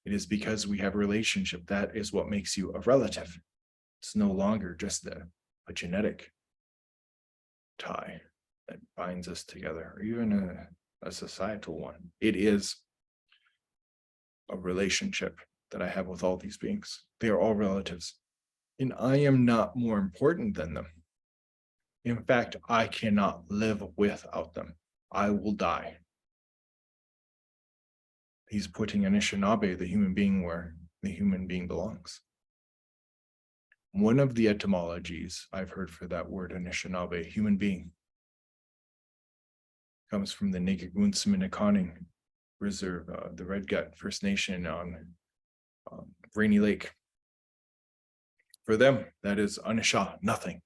It is because we have a relationship. That is what makes you a relative. It's no longer just a genetic tie that binds us together, or even a societal one. It is a relationship that I have with all these beings. They are all relatives. And I am not more important than them. In fact, I cannot live without them. I will die. He's putting Anishinaabe, the human being, where the human being belongs. One of the etymologies I've heard for that word Anishinaabe, human being, comes from the Nigigunsminikaning Reserve, the Red Gut First Nation on Rainy Lake. For them, that is Anisha, nothing.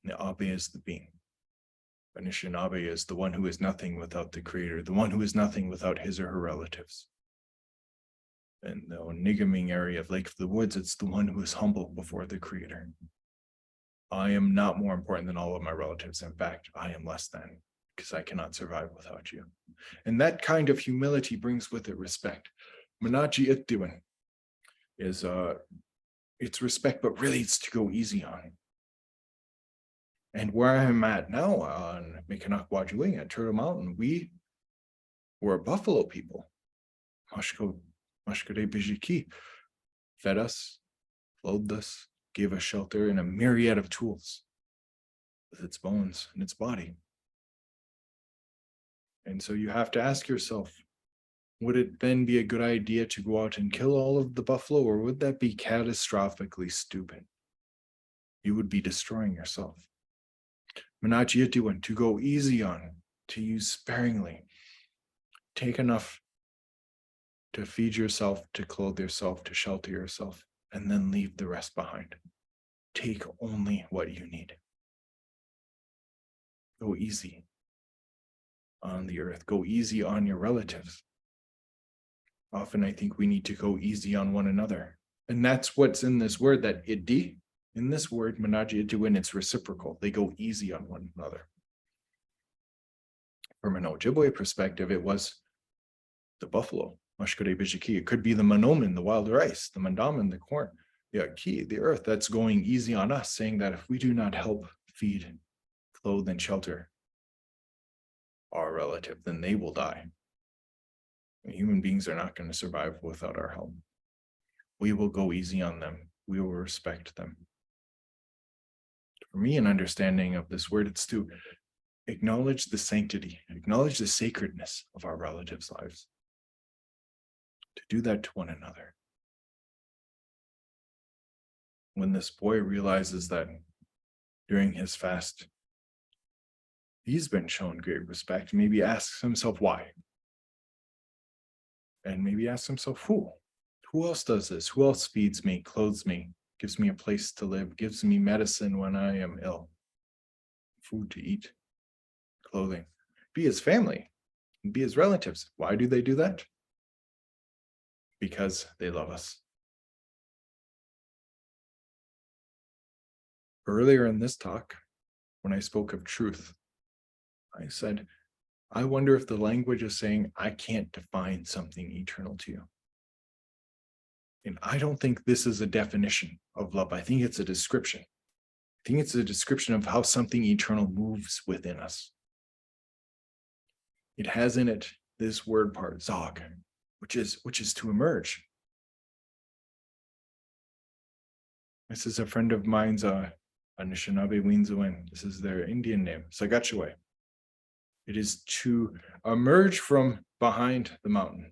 The Abe is the being. Anishinaabe is the one who is nothing without the creator, the one who is nothing without his or her relatives. And the Onigaming area of Lake of the Woods, it's the one who is humble before the creator. I am not more important than all of my relatives. In fact, I am less than, because I cannot survive without you. And that kind of humility brings with it respect. Mino-bimaadiziwin is it's respect, but really it's to go easy on. And where I'm at now on Mikanak-Wajuing at Turtle Mountain, we were a buffalo people. Mashkode Bijiki fed us, clothed us, gave us shelter, and a myriad of tools with its bones and its body. And so you have to ask yourself, would it then be a good idea to go out and kill all of the buffalo, or would that be catastrophically stupid? You would be destroying yourself. Mino-bimaadiziwin, to go easy on, to use sparingly. Take enough to feed yourself, to clothe yourself, to shelter yourself, and then leave the rest behind. Take only what you need. Go easy on the earth. Go easy on your relatives. Often I think we need to go easy on one another. And that's what's in this word, that idi In this word, mino-bimaadiziwin, it's reciprocal. They go easy on one another. From an Ojibwe perspective, it was the buffalo, mashkare bijiki. It could be the manomin, the wild rice, the mandamin, the corn, the aki, the earth that's going easy on us, saying that if we do not help feed, clothe, and shelter our relative, then they will die. And human beings are not going to survive without our help. We will go easy on them. We will respect them. For me, an understanding of this word, it's to acknowledge the sanctity, acknowledge the sacredness of our relatives' lives. To do that to one another. When this boy realizes that during his fast, he's been shown great respect, maybe asks himself why. And maybe asks himself who? Who else does this? Who else feeds me, clothes me, gives me a place to live, gives me medicine when I am ill, food to eat, clothing? Be his family, be his relatives. Why do they do that? Because they love us. Earlier in this talk, when I spoke of truth, I said, I wonder if the language is saying, I can't define something eternal to you. And I don't think this is a definition of love. I think it's a description. I think it's a description of how something eternal moves within us. It has in it this word part, zog, which is to emerge. This is a friend of mine's, mino-bimaadiziwin. This is their Indian name, Sagachwe. It is to emerge from behind the mountain.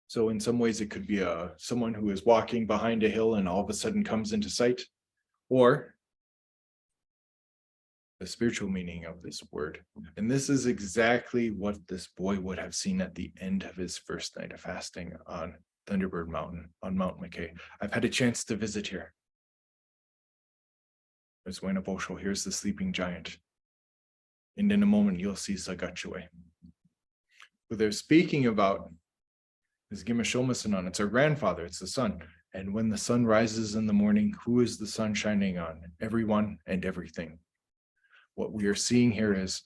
So in some ways, it could be someone who is walking behind a hill and all of a sudden comes into sight, or the spiritual meaning of this word. And this is exactly what this boy would have seen at the end of his first night of fasting on Thunderbird Mountain, on Mount McKay. I've had a chance to visit here. There's Wenabosho, here's the sleeping giant. And in a moment, you'll see Sagachwe. Who they're speaking about is Gimashomasanon. It's our grandfather, it's the sun. And when the sun rises in the morning, who is the sun shining on? Everyone and everything. What we are seeing here is,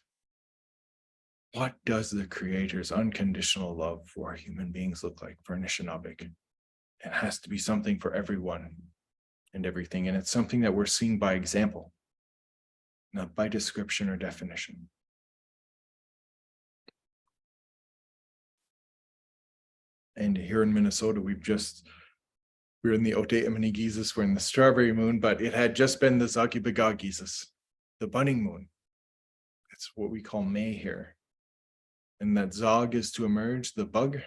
what does the Creator's unconditional love for human beings look like for Anishinaabeg? It has to be something for everyone and everything. And it's something that we're seeing by example, not by description or definition. And here in Minnesota, we're in the Oteimanigisis, we're in the strawberry moon, but it had just been the Zagibagisis, the budding moon. It's what we call May here. And that Zog is to emerge, the bug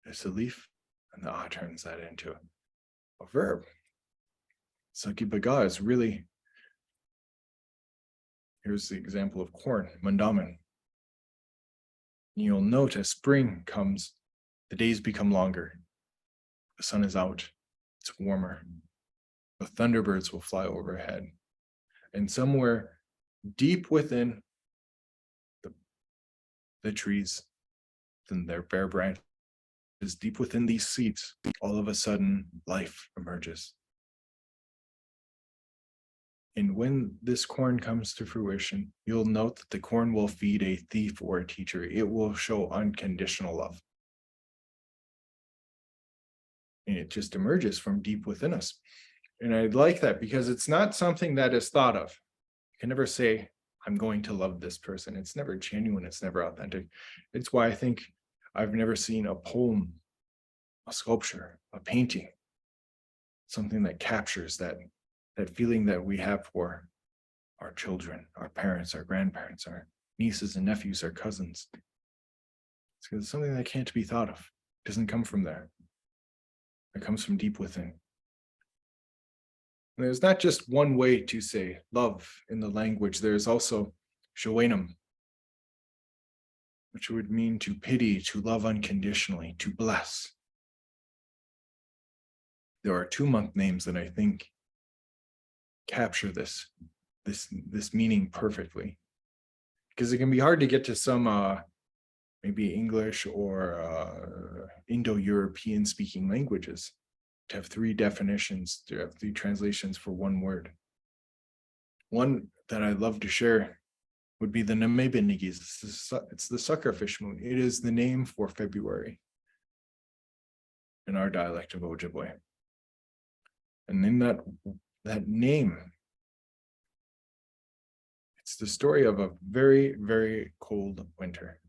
is a leaf, and the Ah turns that into a verb. Zagibaga is really, here's the example of corn, mandamin. You'll note as spring comes, the days become longer. The sun is out, it's warmer. The thunderbirds will fly overhead. And somewhere deep within the trees, in their bare branches, deep within these seeds, all of a sudden life emerges. And when this corn comes to fruition, you'll note that the corn will feed a thief or a teacher. It will show unconditional love. And it just emerges from deep within us. And I like that because it's not something that is thought of. You can never say, I'm going to love this person. It's never genuine. It's never authentic. It's why I think I've never seen a poem, a sculpture, a painting, something that captures that feeling that we have for our children, our parents, our grandparents, our nieces and nephews, our cousins. It's because it's something that can't be thought of. It doesn't come from there. It comes from deep within. And there's not just one way to say love in the language. There's also showenam, which would mean to pity, to love unconditionally, to bless. There are 2-month names that I think capture this meaning perfectly. Because it can be hard to get to some maybe English or Indo-European speaking languages. to have three definitions, to have three translations for one word. One that I'd love to share would be the mino-bimaadiziwin. It's the suckerfish moon. It is the name for February in our dialect of Ojibwe. And in that name, it's the story of a very, very cold winter.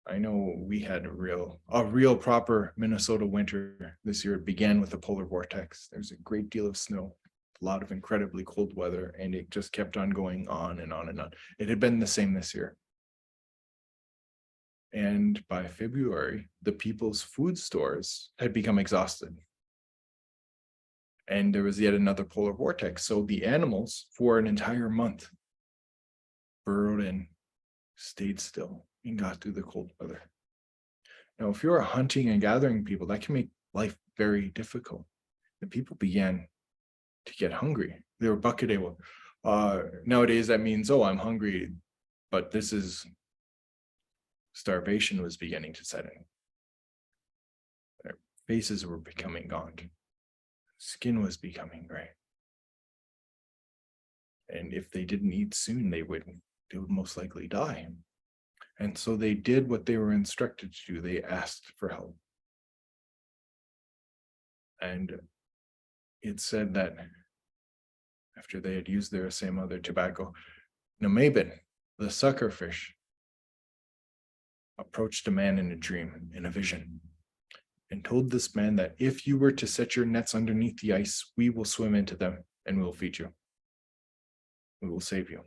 I know we had a real proper Minnesota winter this year. It began with a polar vortex. There's a great deal of snow, a lot of incredibly cold weather, and it just kept on going on and on and on. It had been the same this year. And by February, the people's food stores had become exhausted. And there was yet another polar vortex. So the animals, for an entire month, burrowed in, stayed still, and got through the cold weather. Now, if you're a hunting and gathering people, that can make life very difficult. The people began to get hungry. They were bucketable. Nowadays, that means, oh, I'm hungry, but this is starvation was beginning to set in. Their faces were becoming gaunt. Skin was becoming gray. And if they didn't eat soon, they would most likely die. And so they did what they were instructed to do. They asked for help. And it said that after they had used their same other tobacco, Namabin, the suckerfish, approached a man in a dream, in a vision, and told this man that if you were to set your nets underneath the ice, we will swim into them and we will feed you. We will save you.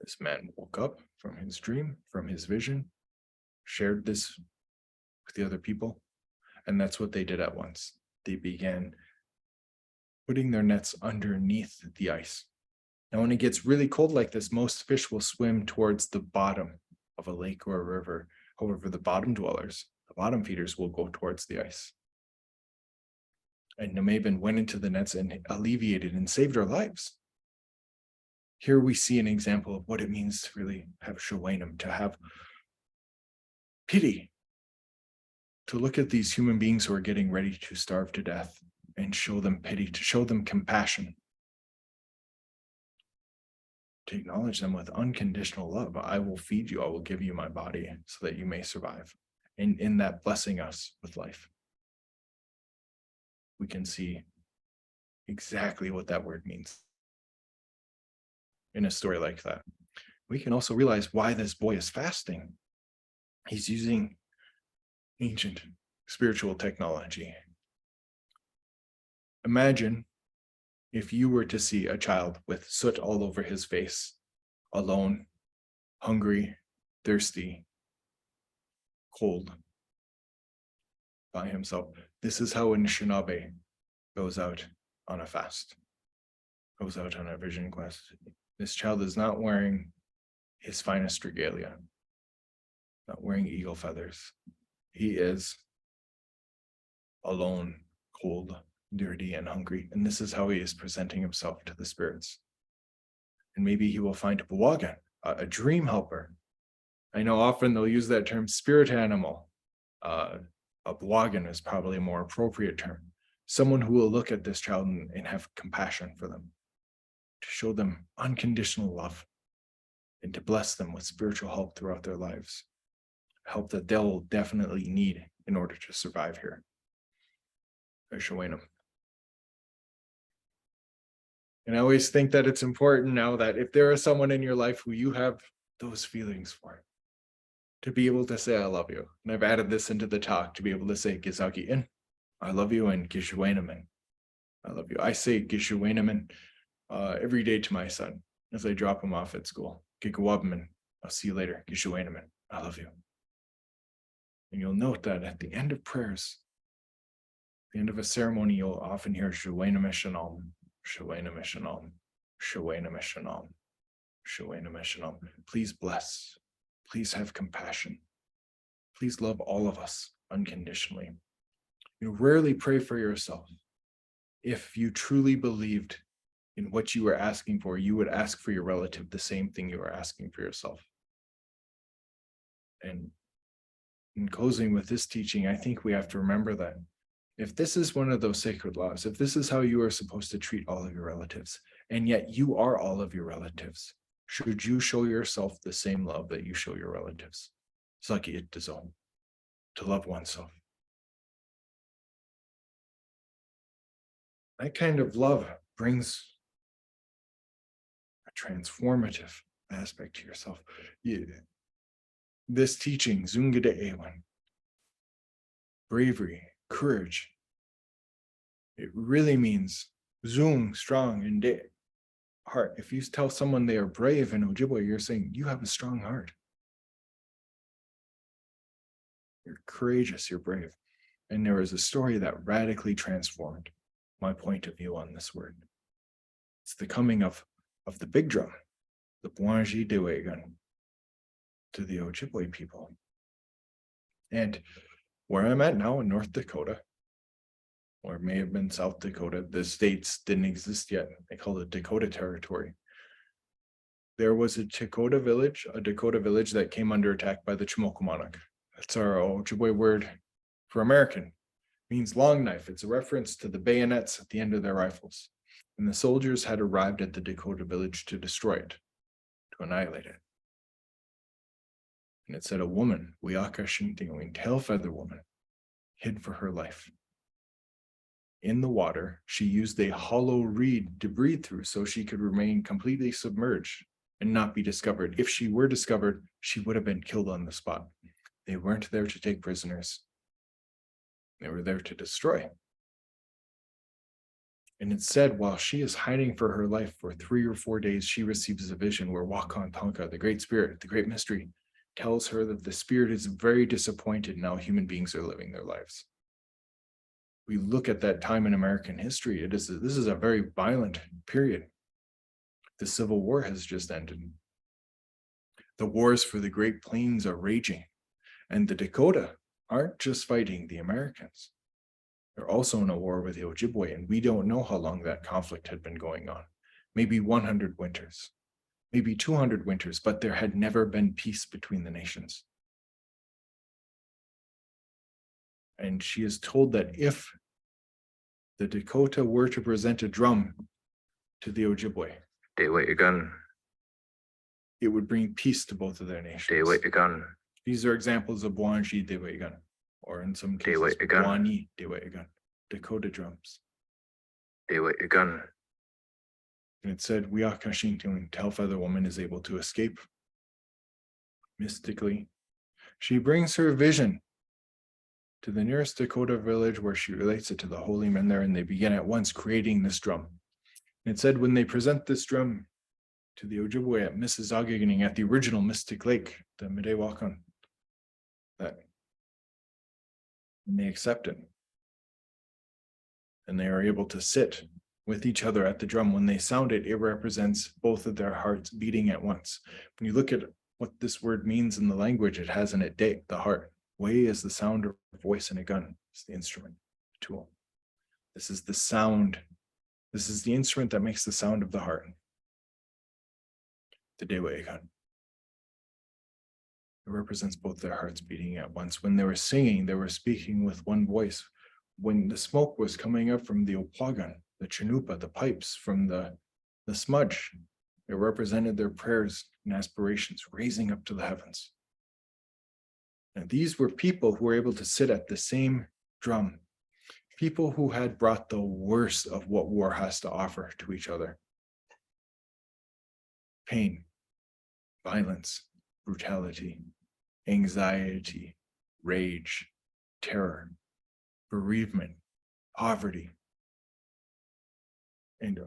This man woke up from his dream, from his vision, shared this with the other people, and that's what they did at once. They began putting their nets underneath the ice. Now, when it gets really cold like this, most fish will swim towards the bottom of a lake or a river. However, the bottom dwellers, the bottom feeders, will go towards the ice. And Namabin went into the nets and alleviated and saved our lives. Here we see an example of what it means to really have shawanim, to have pity, to look at these human beings who are getting ready to starve to death and show them pity, to show them compassion, to acknowledge them with unconditional love. I will feed you, I will give you my body so that you may survive. And in that, blessing us with life. We can see exactly what that word means in a story like that. We can also realize why this boy is fasting. He's using ancient spiritual technology. Imagine if you were to see a child with soot all over his face, alone, hungry, thirsty, cold, by himself. This is how Anishinaabe goes out on a fast, goes out on a vision quest. This child is not wearing his finest regalia, not wearing eagle feathers. He is alone, cold, dirty, and hungry. And this is how he is presenting himself to the spirits. And maybe he will find a Buwagan, a dream helper. I know often they'll use that term spirit animal. A Buwagan is probably a more appropriate term. Someone who will look at this child and have compassion for them, to show them unconditional love, and to bless them with spiritual help throughout their lives. Help that they'll definitely need in order to survive here. And I always think that it's important now that if there is someone in your life who you have those feelings for, to be able to say, I love you. And I've added this into the talk to be able to say, Gizaki-in, I love you, and Gishuenaman, I love you. I say Gishuenaman every day to my son as I drop him off at school. Gigawabman, I'll see you later. Gishuenaman, I love you. And you'll note that at the end of prayers, the end of a ceremony, you'll often hear Shuenamishanam, Shuenamishanam, Shuenamishanam, Shuenamishanam. Please bless. Please have compassion. Please love all of us unconditionally. You rarely pray for yourself. If you truly believed in what you were asking for, you would ask for your relative the same thing you are asking for yourself. And in closing with this teaching, I think we have to remember that if this is one of those sacred laws, if this is how you are supposed to treat all of your relatives, and yet you are all of your relatives, should you show yourself the same love that you show your relatives? Saki it to love oneself. That kind of love brings a transformative aspect to yourself. This teaching, Zungade Ewan, bravery, courage, it really means Zung, strong, and de, heart. If you tell someone they are brave in Ojibwe, you're saying you have a strong heart. You're courageous, you're brave. And there was a story that radically transformed my point of view on this word. It's the coming of the big drum, the Bwanji Dewegan, to the Ojibwe people. And where I'm at now in North Dakota, or it may have been South Dakota, the states didn't exist yet. They called it Dakota Territory. There was a Dakota village that came under attack by the Chimokumanak. That's our Ojibwe word for American. It means long knife. It's a reference to the bayonets at the end of their rifles. And the soldiers had arrived at the Dakota village to destroy it, to annihilate it. And it said a woman, Wiaka Shintingwing, tail feather woman, hid for her life. In the water, she used a hollow reed to breathe through so she could remain completely submerged and not be discovered. If she were discovered, she would have been killed on the spot. They weren't there to take prisoners. They were there to destroy. And it said while she is hiding for her life for 3 or 4 days, she receives a vision where Wakan Tonka, the great spirit, the great mystery, tells her that the spirit is very disappointed now human beings are living their lives. We look at that time in American history, this is a very violent period. The Civil War has just ended. The wars for the Great Plains are raging, and the Dakota aren't just fighting the Americans. They're also in a war with the Ojibwe, and we don't know how long that conflict had been going on. Maybe 100 winters, maybe 200 winters, but there had never been peace between the nations. And she is told that if the Dakota were to present a drum to the Ojibwe, it would bring peace to both of their nations. These are examples of Bwanji Dewegan, or in some cases, Bwani Dewegan, Dakota drums. And it said, Wiaka Shintung, Tailfeather woman, is able to escape mystically. She brings her vision to the nearest Dakota village where she relates it to the holy men there, and they begin at once creating this drum. And it said when they present this drum to the Ojibwe at Mississauga at the original Mystic Lake, the Midewakan, that and they accept it. And they are able to sit with each other at the drum. When they sound it, it represents both of their hearts beating at once. When you look at what this word means in the language, it has in it de, the heart. Way is the sound of voice in a gun. It's the instrument, the tool. This is the sound. This is the instrument that makes the sound of the heart. The dewa gun. It represents both their hearts beating at once. When they were singing, they were speaking with one voice. When the smoke was coming up from the opwagan, the chanupa, the pipes, from the smudge, it represented their prayers and aspirations raising up to the heavens. And these were people who were able to sit at the same drum, people who had brought the worst of what war has to offer to each other. Pain, violence, brutality, anxiety, rage, terror, bereavement, poverty. And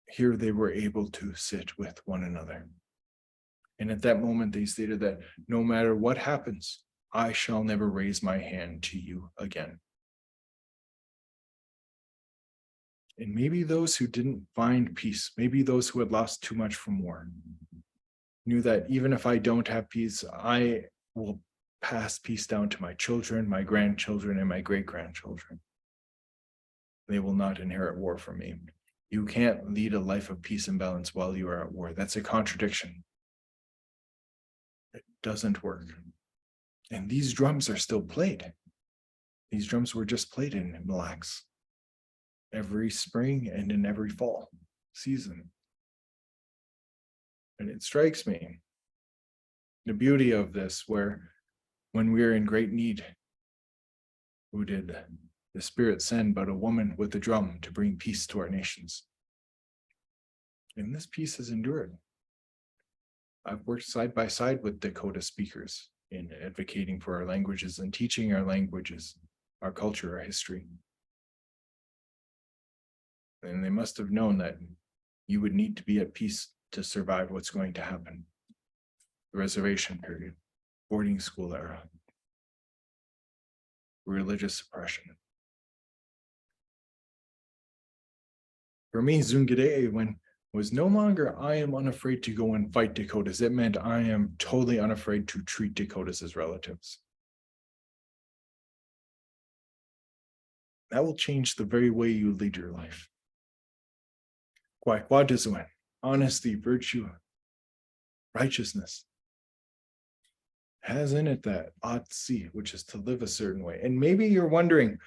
here they were able to sit with one another. And at that moment, they stated that no matter what happens, I shall never raise my hand to you again. And maybe those who didn't find peace, maybe those who had lost too much from war, knew that even if I don't have peace, I will pass peace down to my children, my grandchildren, and my great-grandchildren. They will not inherit war from me. You can't lead a life of peace and balance while you are at war. That's a contradiction. It doesn't work. And these drums are still played. These drums were just played in Mille Lacs every spring and in every fall season. And it strikes me the beauty of this, where when we are in great need, who did the Spirit send but a woman with a drum to bring peace to our nations? And this peace has endured. I've worked side by side with Dakota speakers in advocating for our languages and teaching our languages, our culture, our history. And they must have known that you would need to be at peace to survive what's going to happen. The reservation period, boarding school era, religious suppression. For me, Zungire'ewin was no longer, I am unafraid to go and fight Dakotas. It meant I am totally unafraid to treat Dakotas as relatives. That will change the very way you lead your life. Kaagegaabaw, honesty, virtue, righteousness, has in it that atsi, which is to live a certain way. And maybe you're wondering,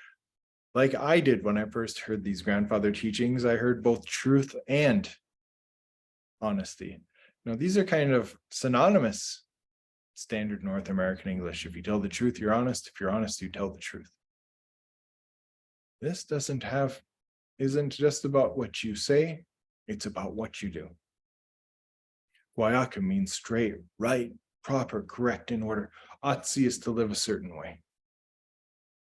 like I did when I first heard these grandfather teachings, I heard both truth and honesty. Now, these are kind of synonymous, standard North American English. If you tell the truth, you're honest. If you're honest, you tell the truth. This isn't just about what you say, it's about what you do. Wayaka means straight, right, proper, correct, in order. Atsi is to live a certain way.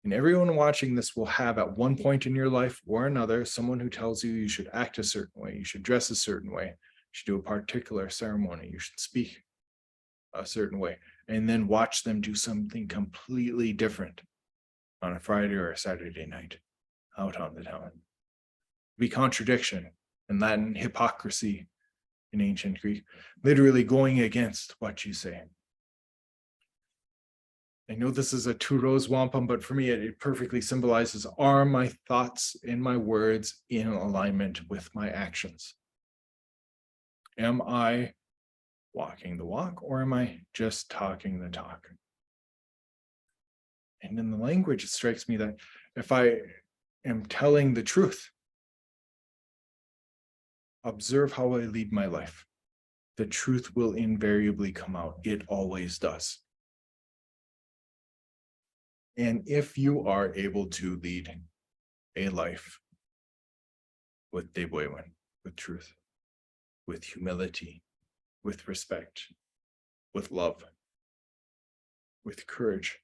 And everyone watching this will have at one point in your life or another, someone who tells you you should act a certain way, you should dress a certain way, you should do a particular ceremony, you should speak a certain way, and then watch them do something completely different on a Friday or a Saturday night out on the town. Be contradiction, in Latin, hypocrisy in ancient Greek, literally going against what you say. I know this is a two-rose wampum, but for me, it perfectly symbolizes, are my thoughts and my words in alignment with my actions? Am I walking the walk, or am I just talking the talk? And in the language, it strikes me that if I am telling the truth, observe how I lead my life. The truth will invariably come out. It always does. And if you are able to lead a life with Debwewin, with truth, with humility, with respect, with love, with courage,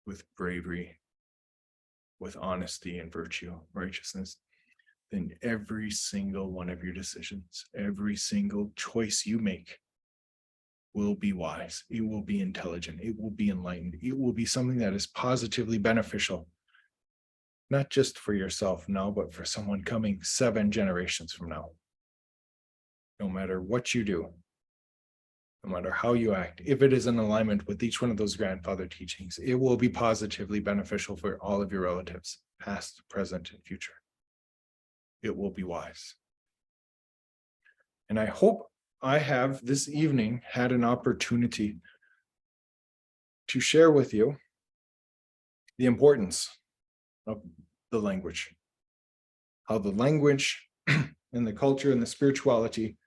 with bravery, with honesty and virtue, righteousness, then every single one of your decisions, every single choice you make will be wise. It will be intelligent. It will be enlightened. It will be something that is positively beneficial, not just for yourself now, but for someone coming 7 generations from now. No matter what you do, no matter how you act, if it is in alignment with each one of those grandfather teachings, it will be positively beneficial for all of your relatives, past, present, and future. It will be wise. And I hope I have this evening had an opportunity to share with you the importance of the language, how the language and the culture and the spirituality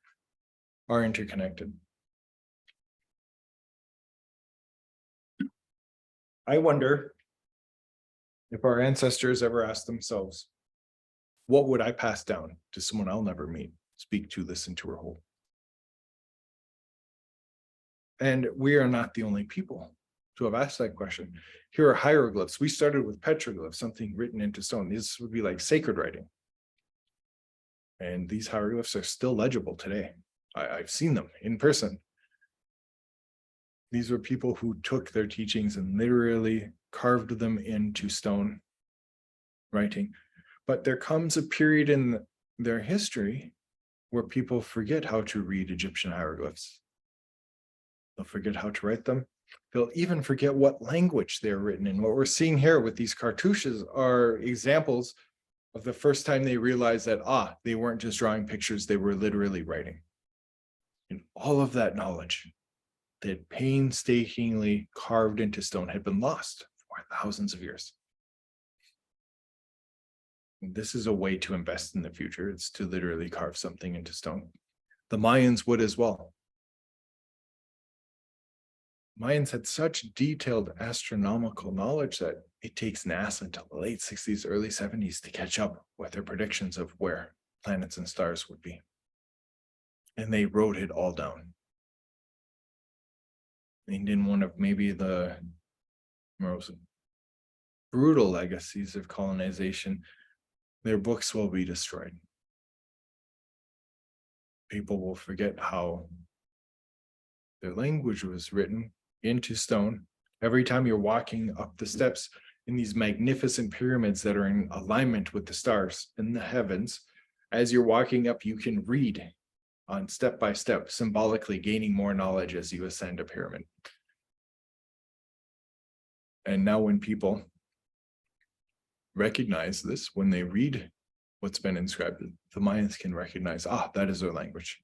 are interconnected. I wonder if our ancestors ever asked themselves, what would I pass down to someone I'll never meet, speak to, listen to, or hold? And we are not the only people to have asked that question. Here are hieroglyphs. We started with petroglyphs, something written into stone. These would be like sacred writing. And these hieroglyphs are still legible today. I've seen them in person. These were people who took their teachings and literally carved them into stone writing. But there comes a period in their history where people forget how to read Egyptian hieroglyphs. They'll forget how to write them. They'll even forget what language they're written in. What we're seeing here with these cartouches are examples of the first time they realized that, they weren't just drawing pictures, they were literally writing. And all of that knowledge that painstakingly carved into stone had been lost for thousands of years. This is a way to invest in the future. It's to literally carve something into stone. The Mayans would as well. Mayans had such detailed astronomical knowledge that it takes NASA until the late 60s, early 70s to catch up with their predictions of where planets and stars would be. And they wrote it all down. And in one of maybe the most brutal legacies of colonization, their books will be destroyed. People will forget how their language was written into stone. Every time you're walking up the steps in these magnificent pyramids that are in alignment with the stars in the heavens, as you're walking up, you can read on step by step, symbolically gaining more knowledge as you ascend a pyramid. And now when people recognize this, when they read what's been inscribed, the Mayans can recognize, that is their language.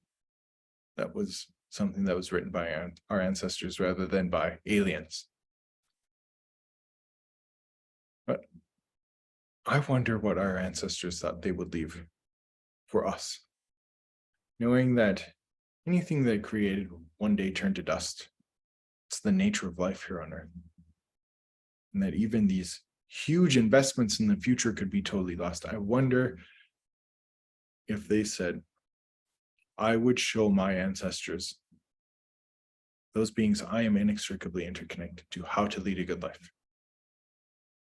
That was something that was written by our ancestors rather than by aliens. But I wonder what our ancestors thought they would leave for us, knowing that anything they created one day turned to dust. It's the nature of life here on Earth. And that even these huge investments in the future could be totally lost. I wonder if they said, I would show my ancestors, those beings I am inextricably interconnected to, how to lead a good life,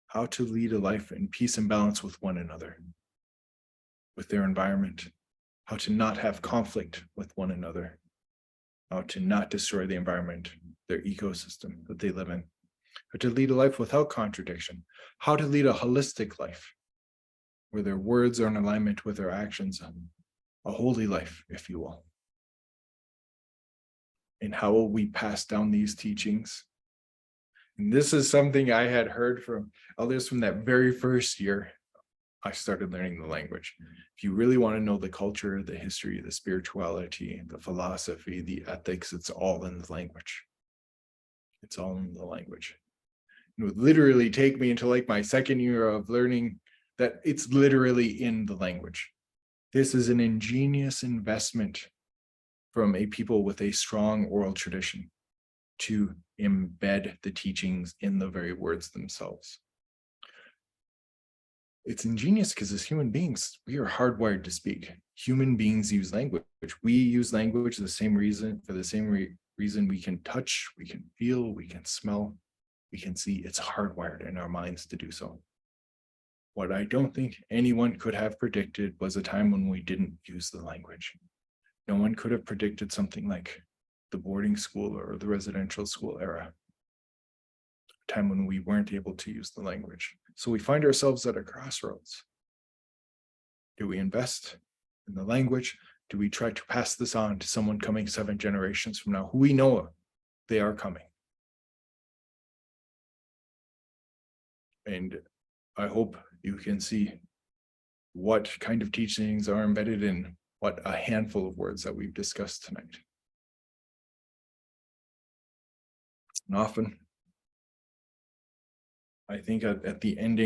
how to lead a life in peace and balance with one another, with their environment, how to not have conflict with one another, how to not destroy the environment, their ecosystem that they live in, how to lead a life without contradiction, how to lead a holistic life where their words are in alignment with their actions, a holy life, if you will. And how will we pass down these teachings? And this is something I had heard from others from that very first year I started learning the language. If you really want to know the culture, the history, the spirituality, the philosophy, the ethics, it's all in the language. It's all in the language. It would literally take me into like my second year of learning that it's literally in the language. This is an ingenious investment from a people with a strong oral tradition to embed the teachings in the very words themselves. It's ingenious because as human beings, we are hardwired to speak. Human beings use language. We use language for the same reason we can touch, we can feel, we can smell, we can see. It's hardwired in our minds to do so. What I don't think anyone could have predicted was a time when we didn't use the language. No one could have predicted something like the boarding school or the residential school era, a time when we weren't able to use the language. So we find ourselves at a crossroads. Do we invest in the language? Do we try to pass this on to someone coming 7 generations from now who we know they are coming? And I hope you can see what kind of teachings are embedded in what a handful of words that we've discussed tonight. And often, I think at the end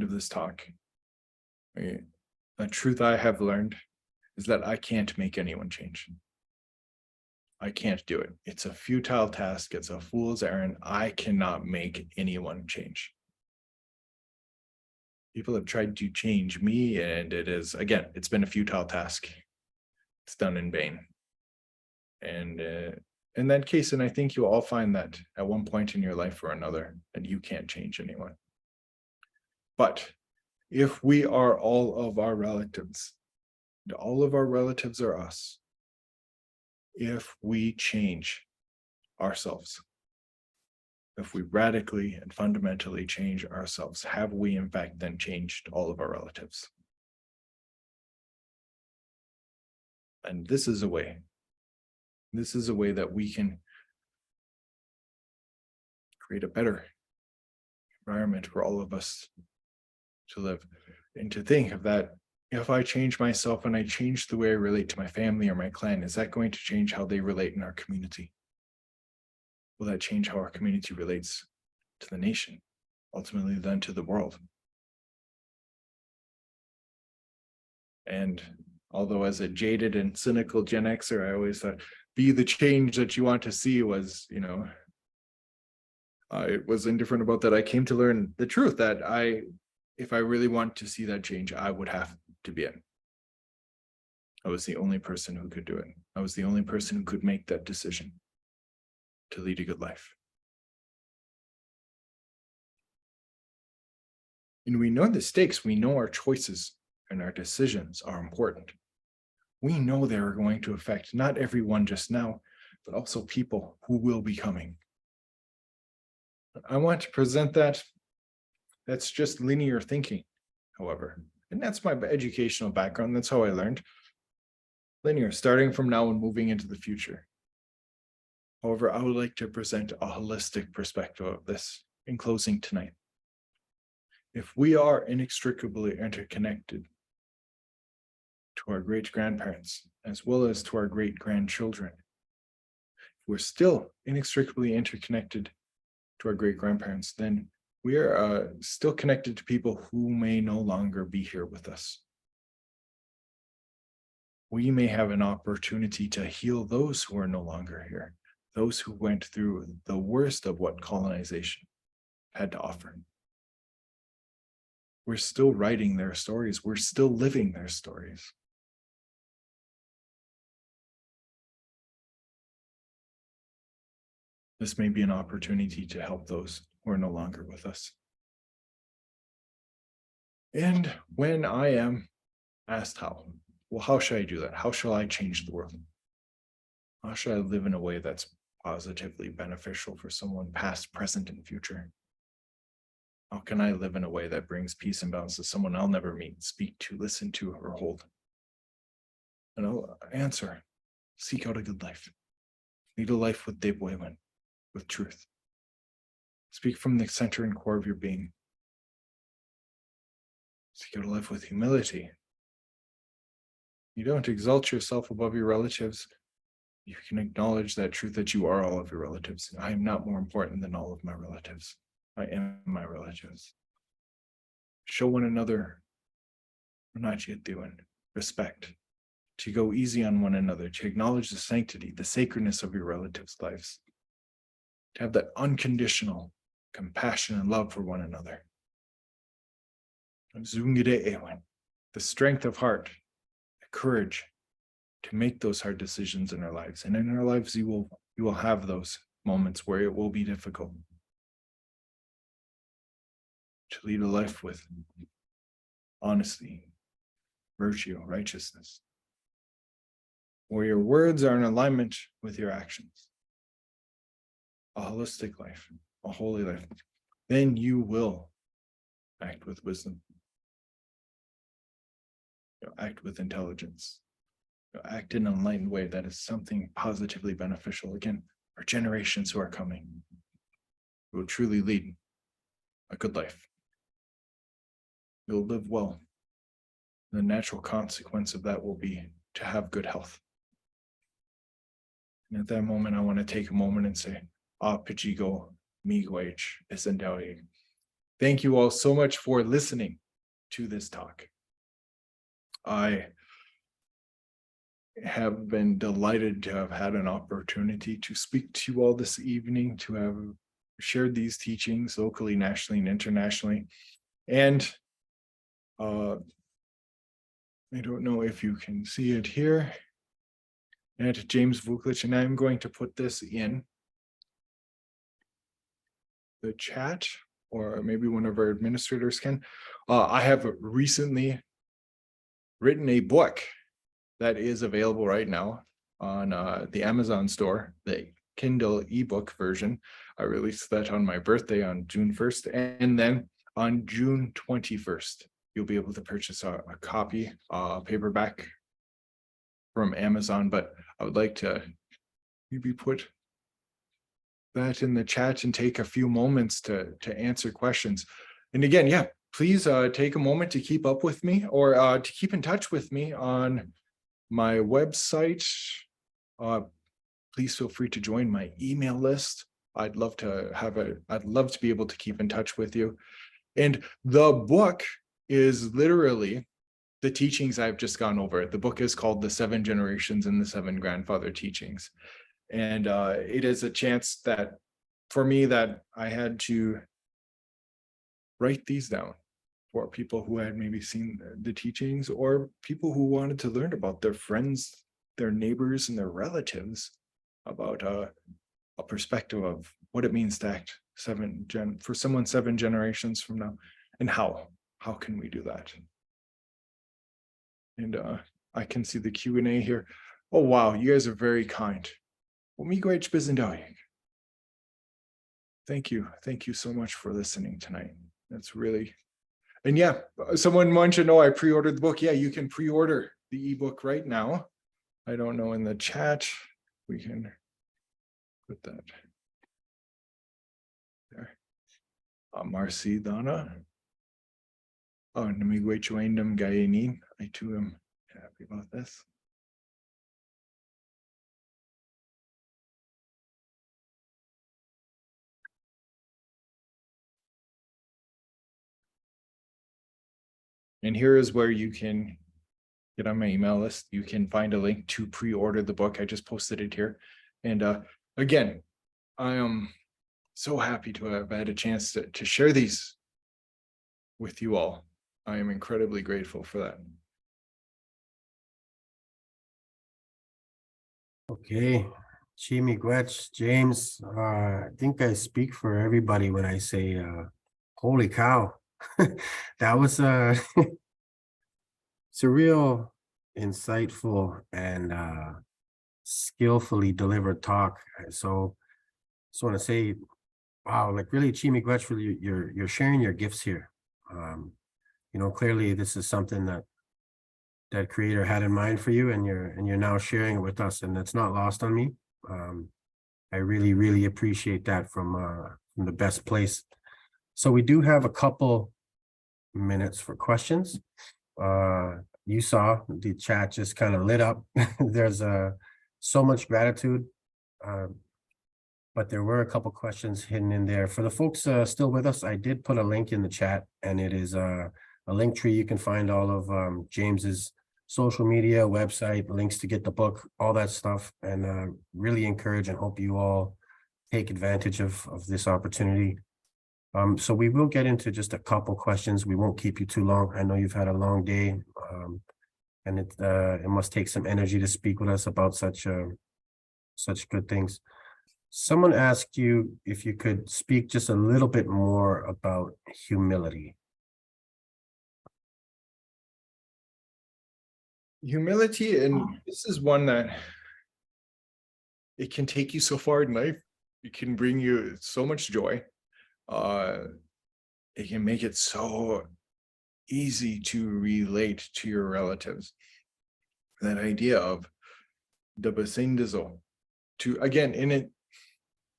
of this talk, a truth I have learned is that I can't make anyone change. I can't do it. It's a futile task. It's a fool's errand. I cannot make anyone change. People have tried to change me, and it is, again, it's been a futile task. It's done in vain. And in that case, and I think you'll all find that at one point in your life or another, that you can't change anyone. But if we are all of our relatives, and all of our relatives are us, if we change ourselves, if we radically and fundamentally change ourselves, have we in fact then changed all of our relatives? And this is a way that we can create a better environment for all of us to live, and to think of that, if I change myself and I change the way I relate to my family or my clan, is that going to change how they relate in our community? will that change how our community relates to the nation, ultimately then to the world? And although as a jaded and cynical Gen Xer, I always thought, be the change that you want to see was, it was indifferent about that. I came to learn the truth that if I really want to see that change, I would have to be in. I was the only person who could do it. I was the only person who could make that decision to lead a good life. And we know the stakes, we know our choices and our decisions are important. We know they are going to affect not everyone just now, but also people who will be coming. I want to present that's just linear thinking, however, and that's my educational background. That's how I learned. Linear, starting from now and moving into the future. However, I would like to present a holistic perspective of this in closing tonight. If we are inextricably interconnected to our great-grandparents, as well as to our great-grandchildren, we're still inextricably interconnected to our great-grandparents, then we are still connected to people who may no longer be here with us. We may have an opportunity to heal those who are no longer here, those who went through the worst of what colonization had to offer. We're still writing their stories. We're still living their stories. This may be an opportunity to help those who are no longer with us. And when I am asked how, well, how should I do that? How shall I change the world? How should I live in a way that's positively beneficial for someone past, present, and future? How can I live in a way that brings peace and balance to someone I'll never meet, speak to, listen to, or hold? And I'll answer, seek out a good life. Lead a life with dialects, with truth. Speak from the center and core of your being. Seek out a life with humility. You don't exalt yourself above your relatives. You can acknowledge that truth that you are all of your relatives. I am not more important than all of my relatives. I am my relatives. Show one another, not yet doing, respect, to go easy on one another, to acknowledge the sanctity, the sacredness of your relatives' lives, to have that unconditional compassion and love for one another. The strength of heart, the courage to make those hard decisions in our lives. And in our lives, you will have those moments where it will be difficult. To lead a life with honesty, virtue, righteousness, where your words are in alignment with your actions. A holistic life, a holy life. Then you will act with wisdom. You'll act with intelligence. You'll act in an enlightened way that is something positively beneficial. Again, for generations who are coming. You will truly lead a good life. You'll live well. The natural consequence of that will be to have good health. And at that moment, I want to take a moment and say, Pichigo miigwech isendawi. Thank you all so much for listening to this talk. I have been delighted to have had an opportunity to speak to you all this evening, to have shared these teachings locally, nationally, and internationally. And I don't know if you can see it here. And James Vukelich, and I'm going to put this in the chat, or maybe one of our administrators can. I have recently written a book that is available right now on the Amazon store, the Kindle ebook version. I released that on my birthday on June 1st, and then on June 21st, you'll be able to purchase a copy, paperback from Amazon. But I would like to maybe put that in the chat and take a few moments to answer questions. And again, yeah, please take a moment to keep up with me, or to keep in touch with me on my website. Please feel free to join my email list. I'd love to be able to keep in touch with you. And the book is literally the teachings I've just gone over. The book is called The 7 Generations and the 7 Grandfather Teachings. And it is a chance that for me that I had to write these down for people who had maybe seen the teachings, or people who wanted to learn about their friends, their neighbors, and their relatives about a perspective of what it means to act for someone 7 generations from now, and how can we do that? And I can see the Q&A here. Oh wow, you guys are very kind. Thank you so much for listening tonight. That's really, and yeah, someone wants to know I pre-ordered the book. Yeah, you can pre-order the ebook right now. I don't know in the chat, we can put that there. Marcy Donna. Oh, namigwechwendam gayanin. I too am happy about this. And here is where you can get on my email list. You can find a link to pre-order the book. I just posted it here. And again, I am so happy to have had a chance to share these with you all. I am incredibly grateful for that. Okay, Chimigwech, James, I think I speak for everybody when I say, holy cow. That was it's a real insightful and skillfully delivered talk. So just want to say, wow, like really, Chimigwech, really, you're sharing your gifts here. You know, clearly this is something that creator had in mind for you, and you're now sharing it with us, and that's not lost on me. I really appreciate that from the best place. So we do have a couple minutes for questions. You saw the chat just kind of lit up. There's so much gratitude, but there were a couple questions hidden in there. For the folks still with us, I did put a link in the chat, and it is a link tree. You can find all of James's social media, website, links to get the book, all that stuff, and really encourage and hope you all take advantage of this opportunity. So we will get into just a couple questions. We won't keep you too long. I know you've had a long day, and it must take some energy to speak with us about such good things. Someone asked you if you could speak just a little bit more about humility. Humility, and this is one that it can take you so far in life. It can bring you so much joy. It can make it so easy to relate to your relatives. That idea of the descendant, to again, in it,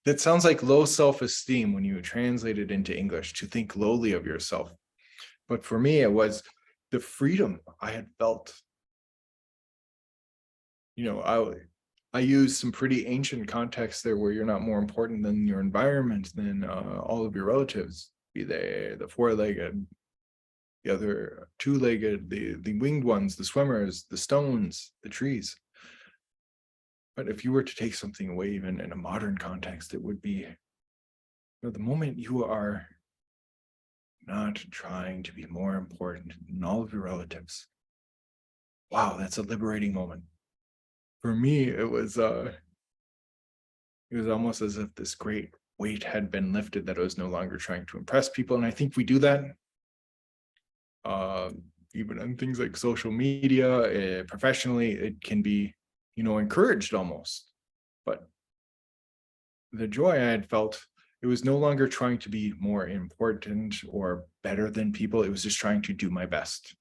that sounds like low self-esteem when you translate it into English, to think lowly of yourself. But for me, it was the freedom I had felt. You know, I use some pretty ancient context there where you're not more important than your environment, than all of your relatives, be they the 4-legged, the other 2-legged, the winged ones, the swimmers, the stones, the trees. But if you were to take something away, even in a modern context, it would be, you know, the moment you are not trying to be more important than all of your relatives. Wow, that's a liberating moment. For me, it was almost as if this great weight had been lifted, that I was no longer trying to impress people. And I think we do that even on things like social media, professionally, it can be, you know, encouraged almost. But the joy I had felt, it was no longer trying to be more important or better than people. It was just trying to do my best.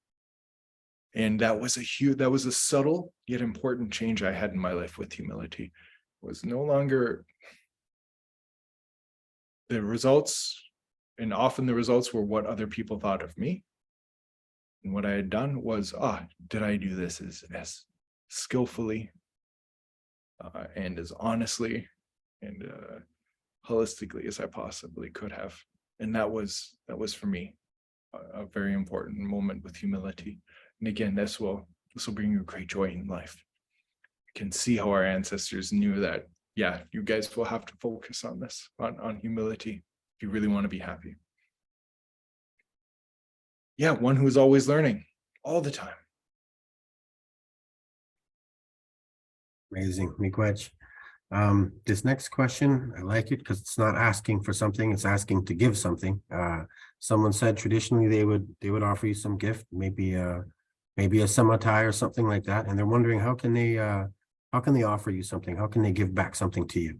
And that was a subtle yet important change I had in my life with humility. It was no longer the results, and often the results were what other people thought of me. And what I had done was, did I do this as skillfully and as honestly and holistically as I possibly could have. And that was for me a very important moment with humility. And again, this will bring you great joy in life. You can see how our ancestors knew that, yeah, you guys will have to focus on this, on humility, if you really want to be happy. Yeah, one who's always learning all the time. Amazing, Miigwech. This next question, I like it because it's not asking for something, it's asking to give something. Someone said traditionally they would offer you some gift, maybe a samatai or something like that, and they're wondering how can they offer you something? How can they give back something to you?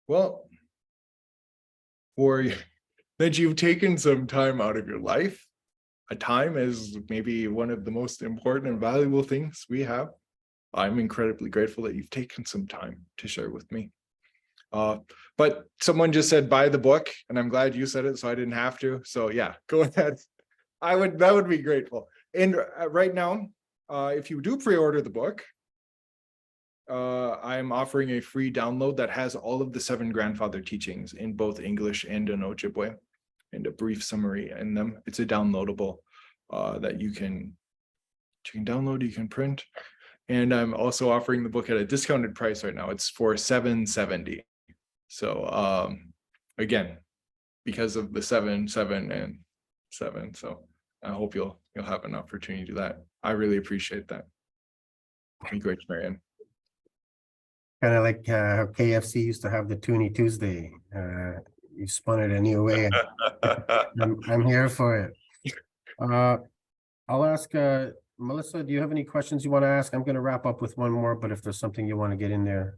Well, for that you've taken some time out of your life. A time is maybe one of the most important and valuable things we have. I'm incredibly grateful that you've taken some time to share with me. But someone just said buy the book, and I'm glad you said it, so I didn't have to. So yeah, go ahead. That would be grateful. And right now, if you do pre-order the book, I'm offering a free download that has all of the 7 grandfather teachings in both English and in Ojibwe, and a brief summary in them. It's a downloadable that you can download, you can print. And I'm also offering the book at a discounted price right now. It's for $7.70. So again, because of the 7, 7, and 7. So I hope you'll have an opportunity to do that. I really appreciate that. Be great, Marianne. Kind of like how KFC used to have the Toonie Tuesday. You spun it a new way. I'm here for it. I'll ask Melissa, do you have any questions you want to ask? I'm going to wrap up with one more, but if there's something you want to get in there,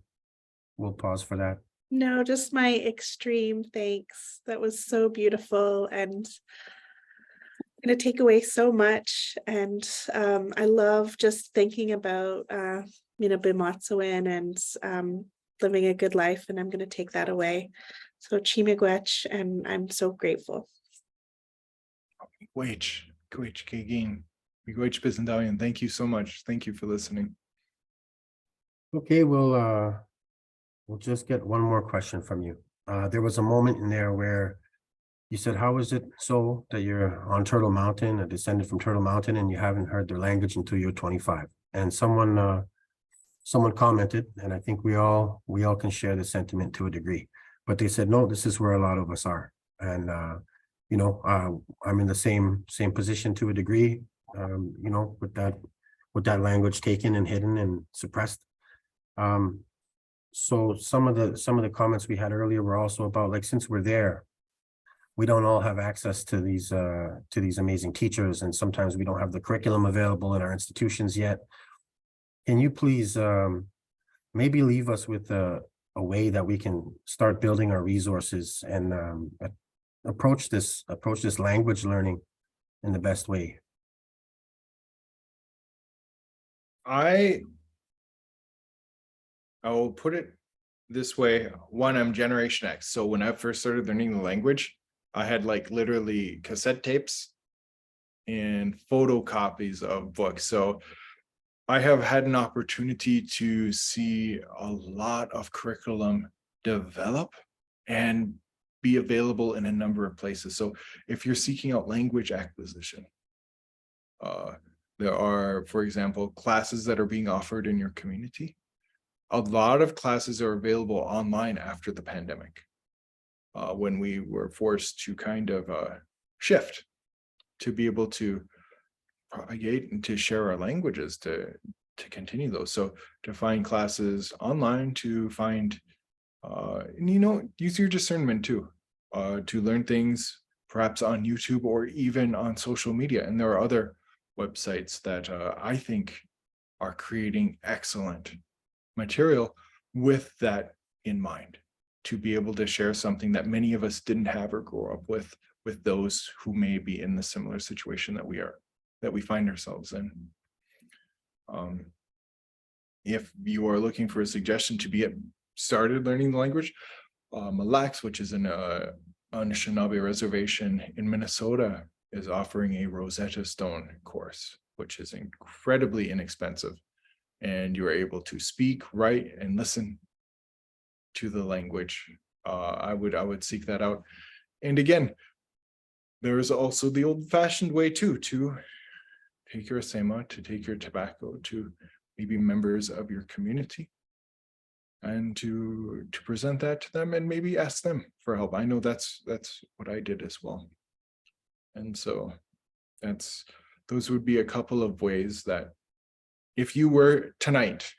we'll pause for that. No, just my extreme thanks. That was so beautiful and going to take away so much. And I love just thinking about mino-bimaadiziwin and living a good life, and I'm going to take that away. So Miigwech, and I'm so grateful. Miigwech Kaagegaabaw. Miigwech Bizendawian. Thank you so much. Thank you for listening. Okay, we'll just get one more question from you. There was a moment in there where you said, how is it so that you're on Turtle Mountain, a descendant from Turtle Mountain, and you haven't heard their language until you're 25? And someone commented, and I think we all can share the sentiment to a degree, but they said, no, this is where a lot of us are. And, you know, I'm in the same position to a degree, you know, with that language taken and hidden and suppressed. So some of the comments we had earlier were also about, like, since we're there, we don't all have access to these amazing teachers, and sometimes we don't have the curriculum available in our institutions yet. Can you please maybe leave us with a way that we can start building our resources and approach this language learning in the best way? I will put it this way. One, I'm Generation X. So when I first started learning the language, I had like literally cassette tapes and photocopies of books. So I have had an opportunity to see a lot of curriculum develop and be available in a number of places. So if you're seeking out language acquisition, there are, for example, classes that are being offered in your community. A lot of classes are available online after the pandemic, when we were forced to kind of shift to be able to propagate and to share our languages, to continue those. So to find classes online, to find, and, you know, use your discernment too, to learn things perhaps on YouTube or even on social media. And there are other websites that I think are creating excellent material with that in mind, to be able to share something that many of us didn't have or grow up with those who may be in the similar situation that we find ourselves in. If you are looking for a suggestion to get started learning the language, Mille Lacs, which is an Anishinaabe reservation in Minnesota, is offering a Rosetta Stone course, which is incredibly inexpensive. and you are able to speak, write, and listen to the language. I would seek that out. And again, there is also the old-fashioned way too, to take your sema, to take your tobacco to maybe members of your community, and to present that to them and maybe ask them for help. I know that's what I did as well. And so those would be a couple of ways that if you were tonight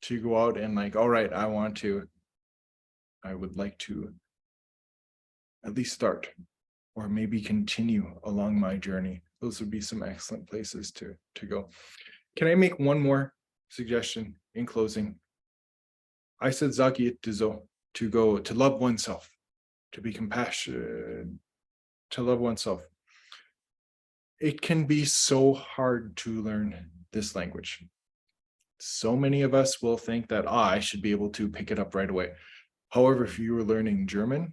to go out and like, all right, I would like to at least start or maybe continue along my journey, those would be some excellent places to go. Can I make one more suggestion in closing? I said zaki tizo, to go, to love oneself, to be compassionate, to love oneself. It can be so hard to learn this language. So many of us will think that I should be able to pick it up right away. However, if you were learning German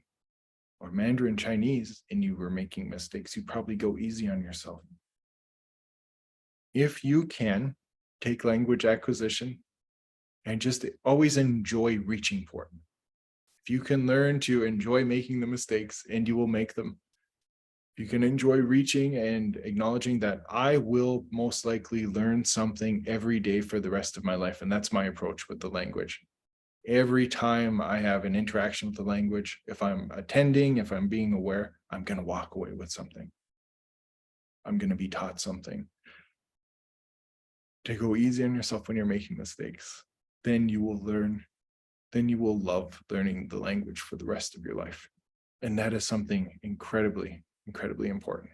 or Mandarin Chinese and you were making mistakes, you'd probably go easy on yourself. If you can take language acquisition and just always enjoy reaching for it. If you can learn to enjoy making the mistakes, and you will make them. You can enjoy reaching and acknowledging that I will most likely learn something every day for the rest of my life. And that's my approach with the language. Every time I have an interaction with the language, if I'm attending, if I'm being aware, I'm going to walk away with something. I'm going to be taught something. To go easy on yourself when you're making mistakes, then you will learn, then you will love learning the language for the rest of your life. And that is something incredibly important.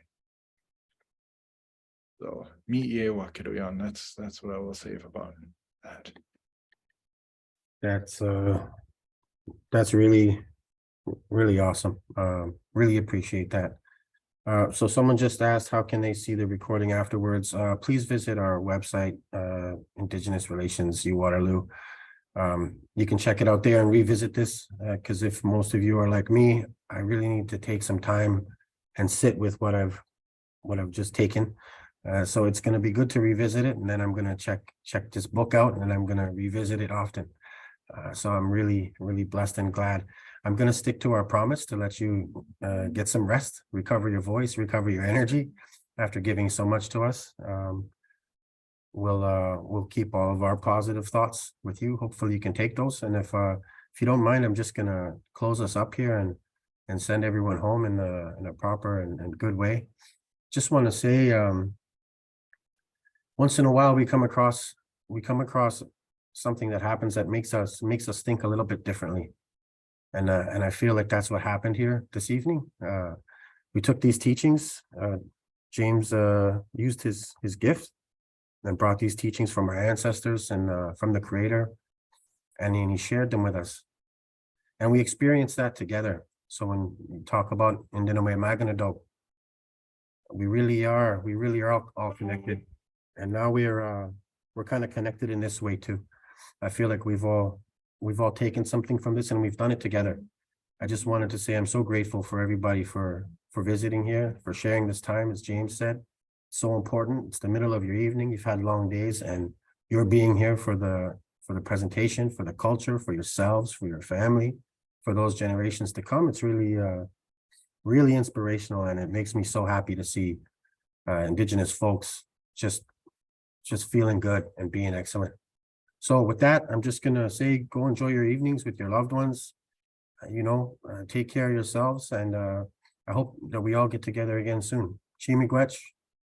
So, that's what I will say about that. That's really awesome. Really appreciate that. So someone just asked, how can they see the recording afterwards? Please visit our website, Indigenous Relations U Waterloo. You can check it out there and revisit this, because if most of you are like me, I really need to take some time and sit with what I've just taken. So it's going to be good to revisit it, and then I'm going to check this book out, and I'm going to revisit it often. So I'm really blessed and glad. I'm going to stick to our promise to let you get some rest, recover your voice, recover your energy after giving so much to us. We'll keep all of our positive thoughts with you. Hopefully you can take those. And if you don't mind, I'm just going to close us up here and send everyone home in a proper and good way. Just want to say, once in a while we come across something that happens that makes us think a little bit differently. And I feel like that's what happened here this evening. We took these teachings. James used his gift and brought these teachings from our ancestors and from the Creator, and he shared them with us. And we experienced that together. So when we talk about mino-bimaadiziwin, we really are all connected. And now we're kind of connected in this way too. I feel like we've all taken something from this and we've done it together. I just wanted to say I'm so grateful for everybody for visiting here, for sharing this time, as James said. It's so important. It's the middle of your evening. You've had long days, and you're being here for the presentation, for the culture, for yourselves, for your family, for those generations to come. It's really inspirational, and it makes me so happy to see Indigenous folks just feeling good and being excellent. So with that, I'm just going to say, go enjoy your evenings with your loved ones. Take care of yourselves. And I hope that we all get together again soon. Miigwech,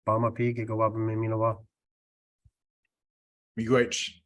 Bama Pi, Gigawabaminawa. Miigwech.